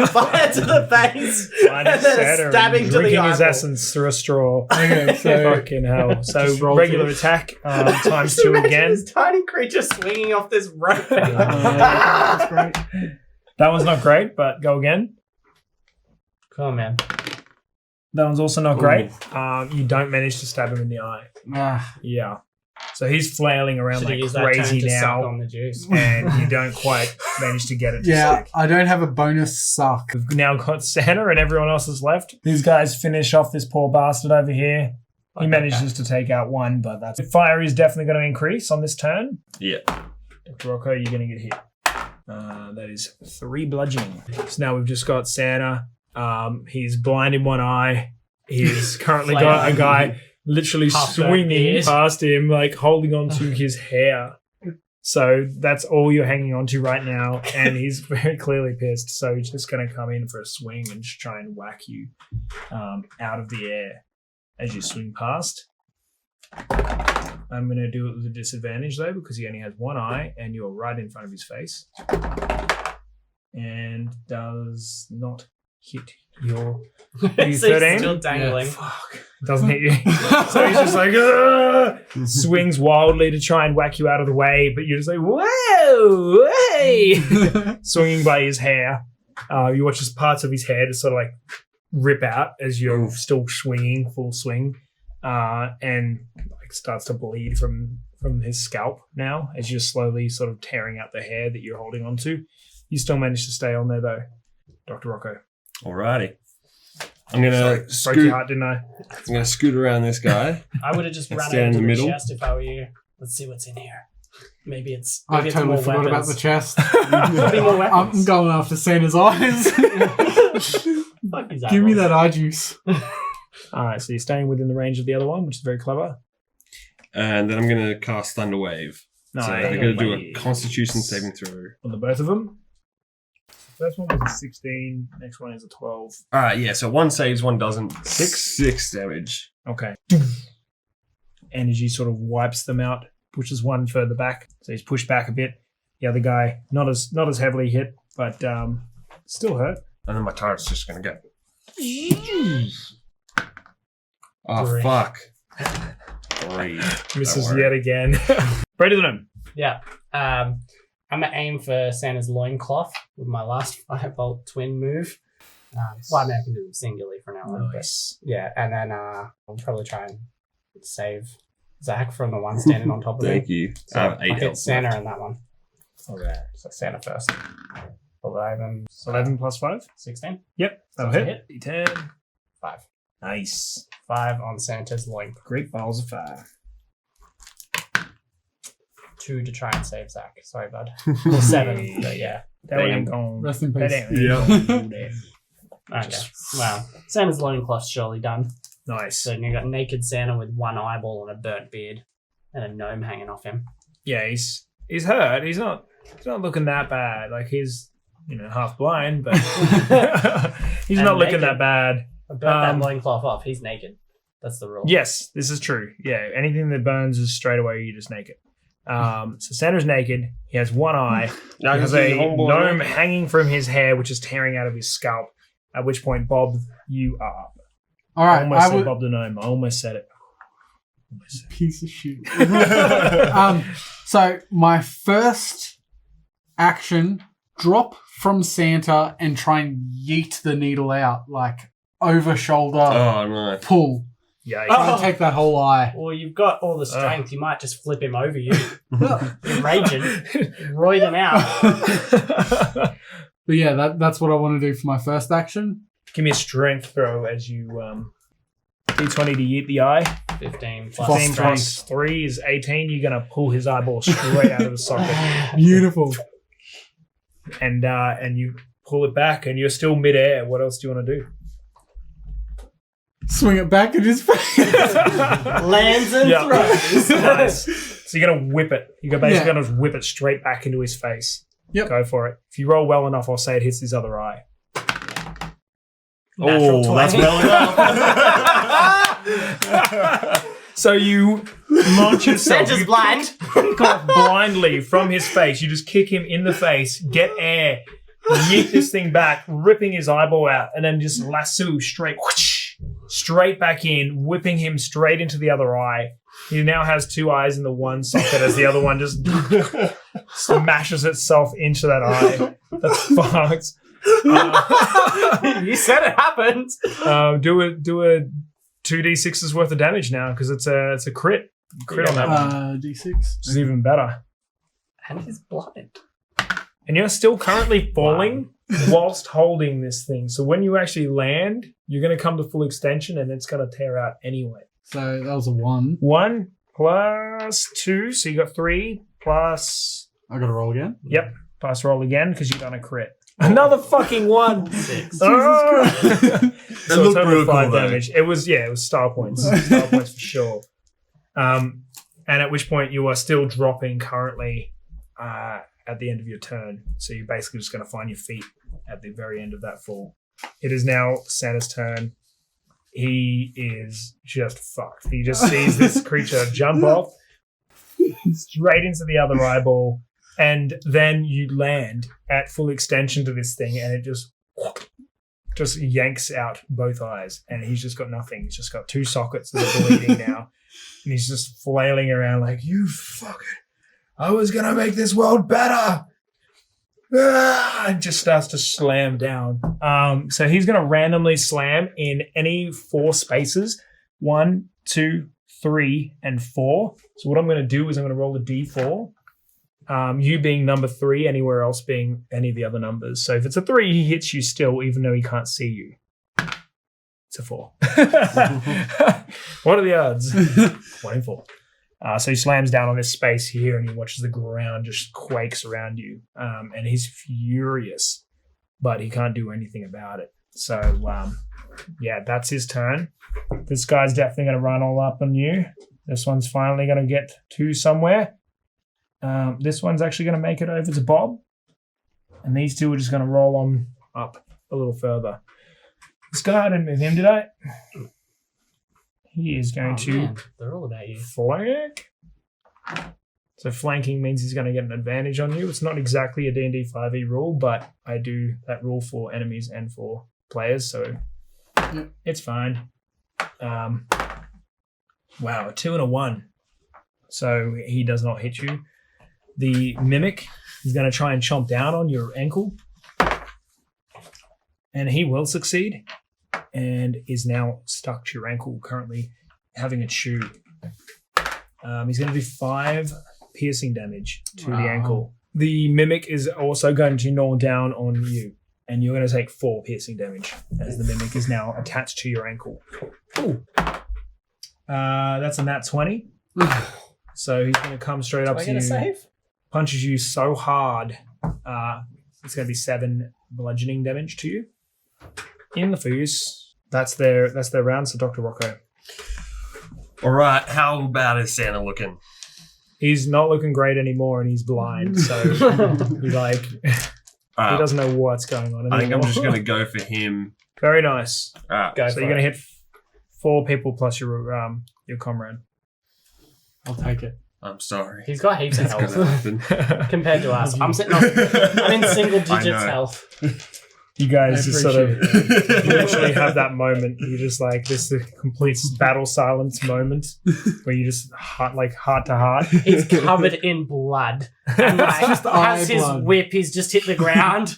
fire to the face, Blinding and then Santa stabbing and to the drinking his eyeball. essence through a straw. Okay, so Fucking hell. So Just roll regular to- attack times Just 2 imagine again. This tiny creature swinging off this rope. that's great. That one's not great, but go again. Come on, man. That one's also not great. You don't manage to stab him in the eye. Ah, Yeah. So he's flailing around Should have like used that turn crazy to suck now, on the juice. and you don't quite manage to get it to yeah, stick. I don't have a bonus suck. We've now got Santa and everyone else is left. These guys finish off this poor bastard over here. He Okay. manages to take out one, but that's... Fire is definitely going to increase on this turn. Yeah. Dr. Rocco, you're going to get hit. That is 3 bludgeoning. So now we've just got Santa. He's blind in one eye. He's currently got a guy literally Half swinging ears. past him, like holding onto his hair. So that's all you're hanging onto right now, and he's very clearly pissed. So he's just going to come in for a swing and just try and whack you out of the air as you swing past. I'm going to do it with a disadvantage though, because he only has one eye, and you're right in front of his face, and does not hit your. So he's 13? still dangling. Fuck. Doesn't hit you. So he's just like, "Ugh!" Swings wildly to try and whack you out of the way, but you're just like, whoa, hey! Swinging by his hair. You watch as parts of his hair just sort of like rip out as you're still swinging, full swing, and like starts to bleed from his scalp now as you're slowly sort of tearing out the hair that you're holding onto. You still manage to stay on there though, Dr. Rocco. Alrighty. I'm gonna Broke your scoot. heart, didn't I? I'm gonna scoot around this guy. I would have just run Stand into in the the middle. chest if I were you. Let's see what's in here. Maybe it's I maybe totally it's more forgot about weapons. the chest. Could be more I'm weapons. going after Santa's eyes. Fuck his Give me eyeballs. that eye juice. All right, so you're staying within the range of the other one, which is very clever. And then I'm gonna cast Thunder Wave. So they're gonna do a Constitution saving throw. On the both of them. First one was a 16. Next one is a 12. Alright, yeah, so one saves, one doesn't. 6 damage. Okay. Energy sort of wipes them out, pushes one further back. So he's pushed back a bit. The other guy, not as heavily hit, but still hurt. And then my turret's just gonna go. Oh, Three. fuck. 3. Misses yet again. Brady the Gnome. Yeah. I'm going to aim for Santa's loincloth with my last 5-volt twin move. Well, I mean, I can do them singularly for now. Nice. But, yeah, and then I'll probably try and save Zach from the one standing on top of me. Thank you. So I have 8 I hit health Santa left. in that one. Alright. So Santa first. 11, 11 plus 5? 16. Yep. That'll Sounds hit. D10. 5. Nice. 5 on Santa's loin. Great balls of fire. 2 to try and save Zach. Sorry, bud. Or 7, but yeah. That one ain't gone. Rest in That peace. ain't gone. Okay. Well, Santa's loincloth's surely done. Nice. So you got naked Santa with one eyeball and a burnt beard and a gnome hanging off him. Yeah, he's hurt. He's not looking that bad. Like he's half blind, but he's And not looking naked. that bad. I burnt that loincloth off. He's naked. That's the rule. Yes, this is true. Yeah, anything that burns is straight away you just naked. So Santa's naked. He has one eye. He has a gnome hanging from his hair, which is tearing out of his scalp. At which point, Bob, you are up. All I right, almost I said would. Bob the gnome. I almost said it. Piece of shit. So my first action: drop from Santa and try and yeet the needle out, like over shoulder Oh, no. pull. Yeah. Try and take that whole eye. Well, you've got all the strength. You might just flip him over you. You're raging. Roid him out. But yeah, that's what I want to do for my first action. Give me a strength throw as you D20 to yeet the eye. 15 Plus 15 plus plus 3 is 18. You're going to pull his eyeball straight out of the socket. Beautiful. And you pull it back and you're still midair. What else do you want to do? Swing it back at his face. lands and throws. Nice. So you're going to whip it. You're basically Yeah. going to whip it straight back into his face. Yep. Go for it. If you roll well enough, I'll say it hits his other eye. Natural Oh, that's 20. well enough. So you launch yourself. Santa's You blind. kick off blindly from his face. You just kick him in the face, get air, yeet this thing back, ripping his eyeball out, and then just lasso straight back in, whipping him straight into the other eye. He now has 2 eyes in the one socket as the other one just smashes itself into that eye. That's fucked. You said it happened. Do a 2d6's worth of damage now because it's a crit on that one, D6. which is even better. And he's blind. And you're still currently falling whilst holding this thing. So when you actually land, you're going to come to full extension and it's going to tear out anyway. So that was a 1. 1 plus 2, so you got 3 plus. I got to roll again. Yep, plus roll again because you've done a crit. Another fucking 1. 6. Oh! That So looked total real 5 cool, though. damage. It was star points. Star points for sure. And at which point you are still dropping currently at the end of your turn. So you're basically just going to find your feet at the very end of that fall. It is now Santa's turn. He is just fucked. He just sees this creature jump off straight into the other eyeball, and then you land at full extension to this thing, and it just yanks out both eyes, and he's just got nothing. He's just got 2 sockets that are bleeding now, and he's just flailing around like, "You fucking! I was gonna make this world better." And just starts to slam down. So he's going to randomly slam in any 4 spaces. 1, 2, 3, and 4. So what I'm going to do is I'm going to roll a d4. You being number 3, anywhere else being any of the other numbers. So if it's a 3, he hits you still, even though he can't see you. It's a 4. What are the odds? 1 in 4. So he slams down on this space here and he watches the ground just quakes around you. And he's furious, but he can't do anything about it. So, that's his turn. This guy's definitely going to run all up on you. This one's finally going to get to somewhere. This one's actually going to make it over to Bob. And these two are just going to roll on up a little further. This guy, I didn't move him, did I? He is going to Man, they're all about you. flank. So flanking means he's going to get an advantage on you. It's not exactly a D&D 5e rule, but I do that rule for enemies and for players, so it's fine. Wow, a 2 and a 1. So he does not hit you. The mimic is going to try and chomp down on your ankle. And he will succeed. And is now stuck to your ankle, currently having a chew. He's going to do 5 piercing damage to the ankle. The mimic is also going to gnaw down on you. And you're going to take 4 piercing damage as the mimic is now attached to your ankle. Ooh. That's a nat 20. So he's going to come straight up to you. Save? Punches you so hard. It's going to be 7 bludgeoning damage to you. In the face. That's their round. So Dr. Rocco. All right, how bad is Santa looking? He's not looking great anymore, and he's blind. So he he doesn't know what's going on anymore. I think I'm just going to go for him. Very nice. Go So for you're going it. to hit 4 people plus your comrade. I'll take it. I'm sorry. He's got heaps of It's gonna health happen. compared to us. I'm sitting on. I'm in single I digits know. health. You guys just sort of appreciate you literally have that moment. You just like this complete battle silence moment where you just heart to heart. He's covered in blood. And like, just eye has his blood. whip, he's just hit the ground.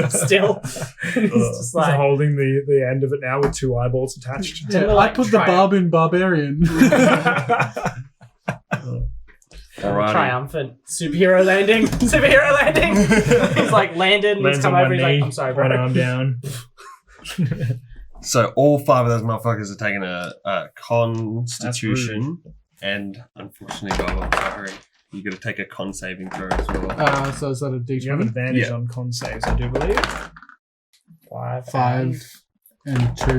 Still. He's just He's like, holding the end of it now with 2 eyeballs attached. Yeah, I like put the barb in barbarian. Alrighty. triumphant superhero landing. Superhero landing. He's like landed and Lands he's come on over. one He's like, knee, I'm sorry, one bro. arm down. So all 5 of those motherfuckers are taking a constitution, and unfortunately, Bob, I'm sorry, you got to take a con saving throw as well. So is that a You have D20? advantage Yeah. on con saves, I do believe. 5 and 2,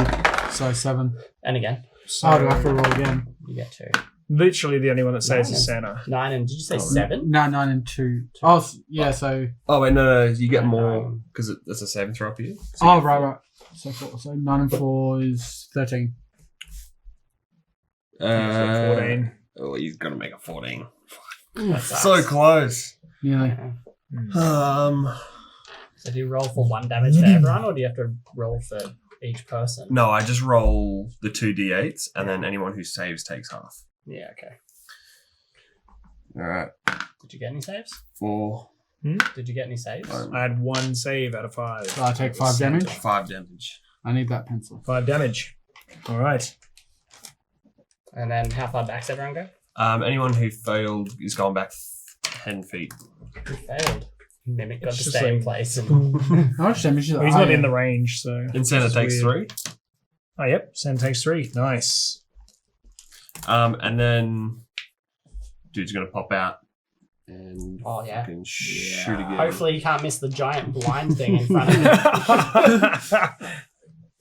so 7. And again, So Do I have to roll again? you get 2. literally the only one that saves Nice. is Santa. 9 and did you say 7? No, 9 and 2. Oh, yeah, so... Oh wait, no, you get more Um, because it's a saving throw for you. Oh, right. So 9 and 4 is 13. 14. Oh, he's gonna make a 14. That sucks. So close. Yeah. So do you roll for 1 damage for everyone, or do you have to roll for each person? No, I just roll the 2d8s, and then anyone who saves takes half. Yeah, okay. All right, Did you get any saves? 4, Did you get any saves? I had 1 save out of 5. So I take 5 damage. 5 damage. I need that pencil. 5 damage. All right. And then how far back's everyone go? Anyone who failed is going back 10 feet. Who failed? Mimic got It's to just stay in like- place. And How much damage is Well, he's not in the range, so. And Santa it's takes weird. 3. Oh, yep. Santa takes 3. Nice. And then dude's gonna pop out and Oh, yeah. fucking shoot again. hopefully you can't miss the giant blind thing in front of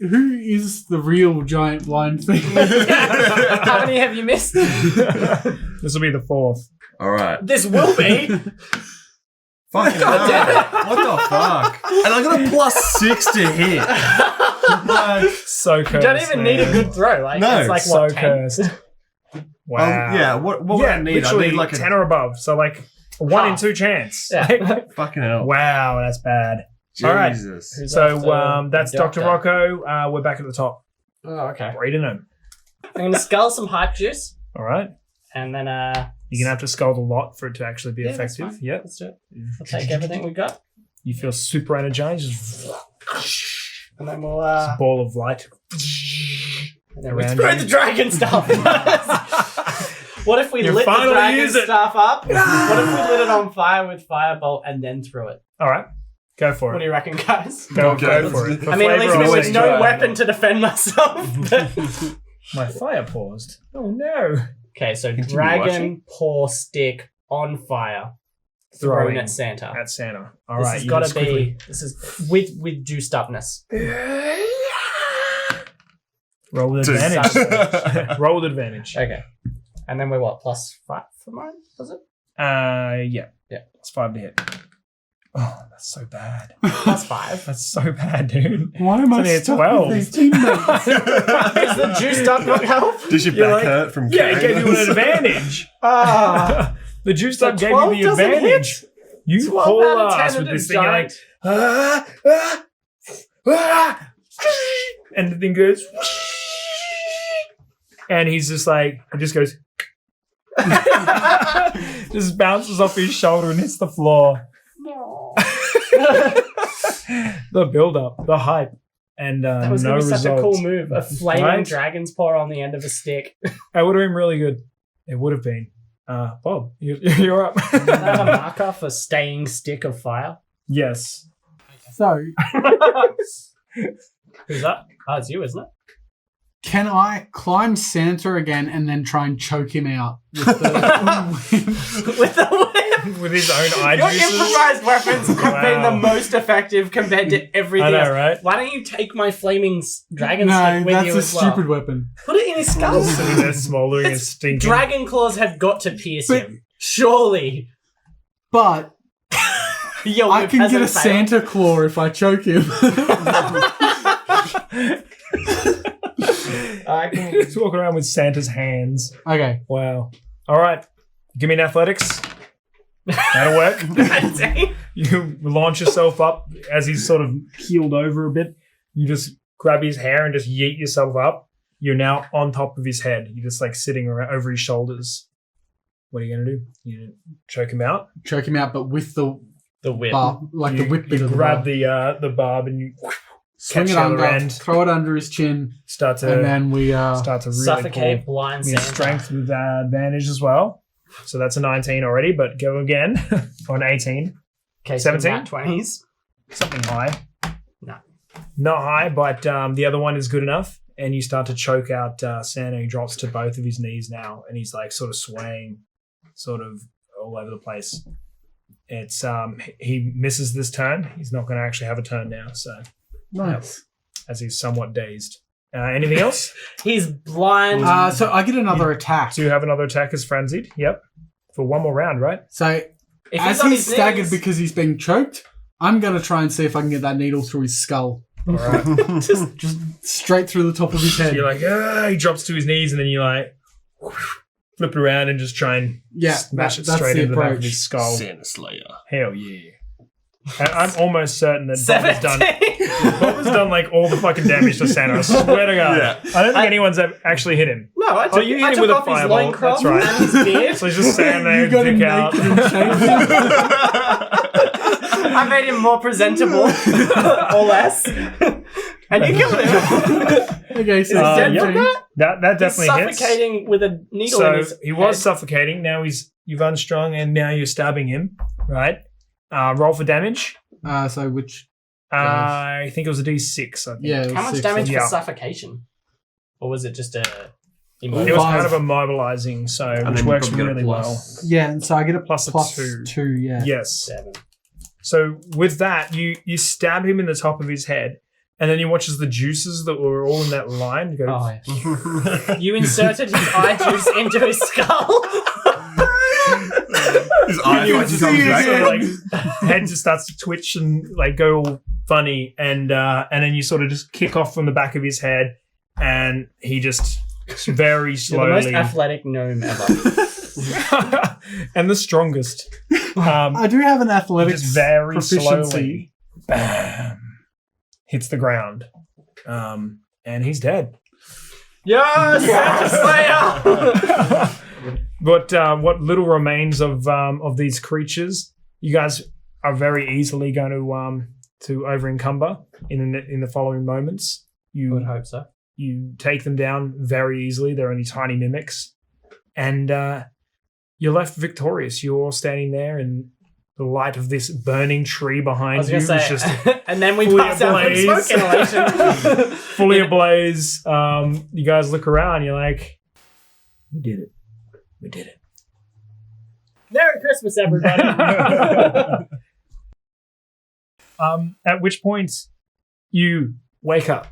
you. Who is the real giant blind thing? How many have you missed? This will be the 4th. All right. This will be. Fucking God damn hell. What the fuck? And I got a +6 to hit. Like, So cursed. You don't even need a good throw. Like No, it's like So what, 10? cursed. Wow. yeah. What would Yeah, I need? I literally need like 10 or above. So like a 1 in Half. 2 chance. Yeah. Like, fucking hell. wow, that's bad. All right. Jesus. Who's So after that's the Dr. doctor? Rocco. We're back at the top. Oh, okay. Brady him. I'm gonna skull some hype juice, All right. and then You're going to have to scold a lot for it to actually be yeah, that's effective. fine. Yep. Let's do it. We'll take everything we got, You feel super energized. Just and then we'll a ball of light. and then we around throw you. the dragon stuff. What if we You lit the finally dragon use it. stuff up? What if we lit it on fire with firebolt and then threw it? All right. Go for What do it. you reckon, guys? Go Okay, for let's it. do I mean, at least flavor, me I'll with say no try. weapon to defend myself. My fire paused. Oh no. Okay, so Continue dragon watching. paw stick on fire, thrown Throwing at Santa. At Santa. All This right. has you got just to be. quickly- This is with juiced upness. Roll with advantage. Roll with advantage. Okay, and then we're what +5 for mine? Was it? Yeah. Yeah. It's 5 to hit. Oh, that's so bad. +5. That's so bad, dude. Why am I It's only a stuck 12. with these teammates? Is the juice duck not help? Does your You're back like, hurt from Yeah, it carrying gave you an this? advantage. Ah. The juice So duck gave 12 you the doesn't advantage. You 12 haul out of 10 ass with and this a thing. You're like, giant. and the thing goes, and he's just like, it just goes, just bounces off his shoulder and hits the floor. The build up, the hype, and That was no going to be results. such a cool move. A flaming Right? dragon's paw on the end of a stick. It would have been really good. It would have been. Bob, you're up. Is that a marker for staying stick of fire? Yes. So, Who's that? Oh, it's you, isn't it? can I climb Santa again and then try and choke him out with the With the whip. With his own eye Your juices. improvised weapons have been the Wow. most effective compared to everything I know, else. right? Why don't you take my flaming dragon No, stick with that's you a as well? stupid weapon. Put it in his skull. Sitting there smoldering and It's- stinking. Dragon claws have got to pierce But- him. Surely. But Your I whip can get a hasn't failed. Santa claw if I choke him. I can... He's walking around with Santa's hands. Okay. Wow. All right. Give me an athletics. That'll work. You launch yourself up as he's sort of keeled over a bit. You just grab his hair and just yeet yourself up. You're now on top of his head. You're just like sitting around over his shoulders. What are you going to do? You choke him out? Choke him out, but with the whip. bar, like the whip bit You of the grab bar. the barb and you Swing catch it the other under, end. throw it under his chin, Start to and then we start to really Suffocate pull. blind Your Santa. strength with advantage as well. So that's a 19 already, but go again on 18. Okay, 17? 20s. Something high. No. Not high, but the other one is good enough. And you start to choke out Santa. He drops to both of his knees now, and he's like sort of swaying, sort of all over the place. It's he misses this turn. He's not going to actually have a turn now, so nice. as he's somewhat dazed. Anything else? He's blind. So I get another attack. Do you have another attack as frenzied? Yep. For one more round, right? So If as on he's his staggered knees- because he's being choked, I'm going to try and see if I can get that needle through his skull. All right. Just straight through the top of his So head. you're like, he drops to his knees, and then you like flip it around and just try and Yeah, smash it that's straight the into the back of approach. his skull. Santa Slayer. Hell yeah. I'm almost certain that Bob has done 17. Bob has done like all the fucking damage to Santa. I swear to God. Yeah. I don't think anyone's actually hit him. No, I took, you hit I him took with a off his fireball. loincloth That's right. and his beard. So he's just standing there, You got him dick out. naked and shaved. I made him more presentable, or less. And you killed him. Okay, so Is it dead yeah. from that? That He's definitely hits. suffocating with a needle in So his he was head. suffocating. Now you've unstrung, and now you're stabbing him. Right. Roll for damage. so which? I think it was a D6. I think. Yeah. it was How much 6. damage Yeah. for suffocation? Or was it just a... It was Five. kind of immobilizing, so And which then you works probably get a really well. plus. Yeah, and so I get a Plus a plus two. 2. Yeah. Yes. 7. So with that, you stab him in the top of his head, and then you watch as the juices that were all in that line go. Oh, yeah. You inserted his eye juice into his skull. His eye You fucking just comes see back. sort of, like, head just starts to twitch and like go all funny, and then you sort of just kick off from the back of his head, and he just very You're the slowly most athletic gnome ever. and the strongest. I do have an athletics Just very proficiency. slowly, bam, hits the ground, and he's dead. Yes! Santa Slayer! But what little remains of these creatures, you guys are very easily going to over encumber in the following moments. I would hope so. You take them down very easily. They're only tiny mimics, and you're left victorious. You're all standing there, and the light of this burning tree I behind was you going to is say, just and then we fully pass out from ablaze. smoke inhalation. fully ablaze. You guys look around. You're like, we did it. We did it. Merry Christmas, everybody. At which point you wake up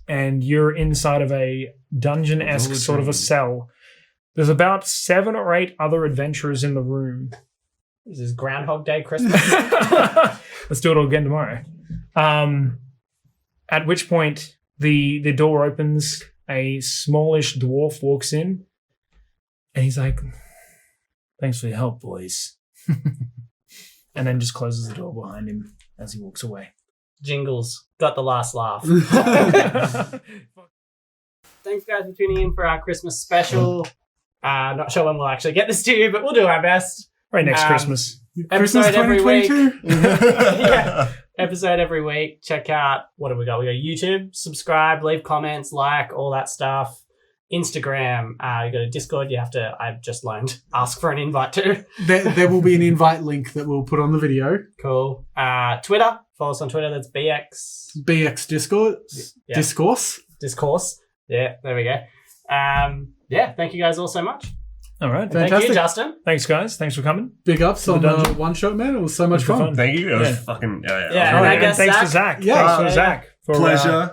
and you're inside of a dungeon-esque sort of a cell. There's about 7 or 8 other adventurers in the room. This is Groundhog Day Christmas. Let's do it all again tomorrow. At which point the door opens, a smallish dwarf walks in, and he's like, "Thanks for your help, boys." And then just closes the door behind him as he walks away. Jingles got the last laugh. Thanks, guys, for tuning in for our Christmas special. Not sure when we'll actually get this to you, but we'll do our best. Right next Christmas. Episode every week. 2022? Yeah. Episode every week. Check out, what have we got? We got YouTube, subscribe, leave comments, like, all that stuff. Instagram, you got a Discord you have to, I've just learned, ask for an invite to. There will be an invite link that we'll put on the video. Cool. Twitter, follow us on Twitter, that's BX Discourse. Yeah. Discourse. Yeah, there we go. Yeah, thank you guys all so much. All right. Thank Fantastic. you, Justin. Thanks, guys. Thanks for coming. Big ups To on the the dungeon. one shot, man. It was so much Good fun. Thank you. It was Yeah. fucking Yeah, It was and All I right, really guess thanks Zach- to Zach. Yeah. Thanks to Zach for pleasure.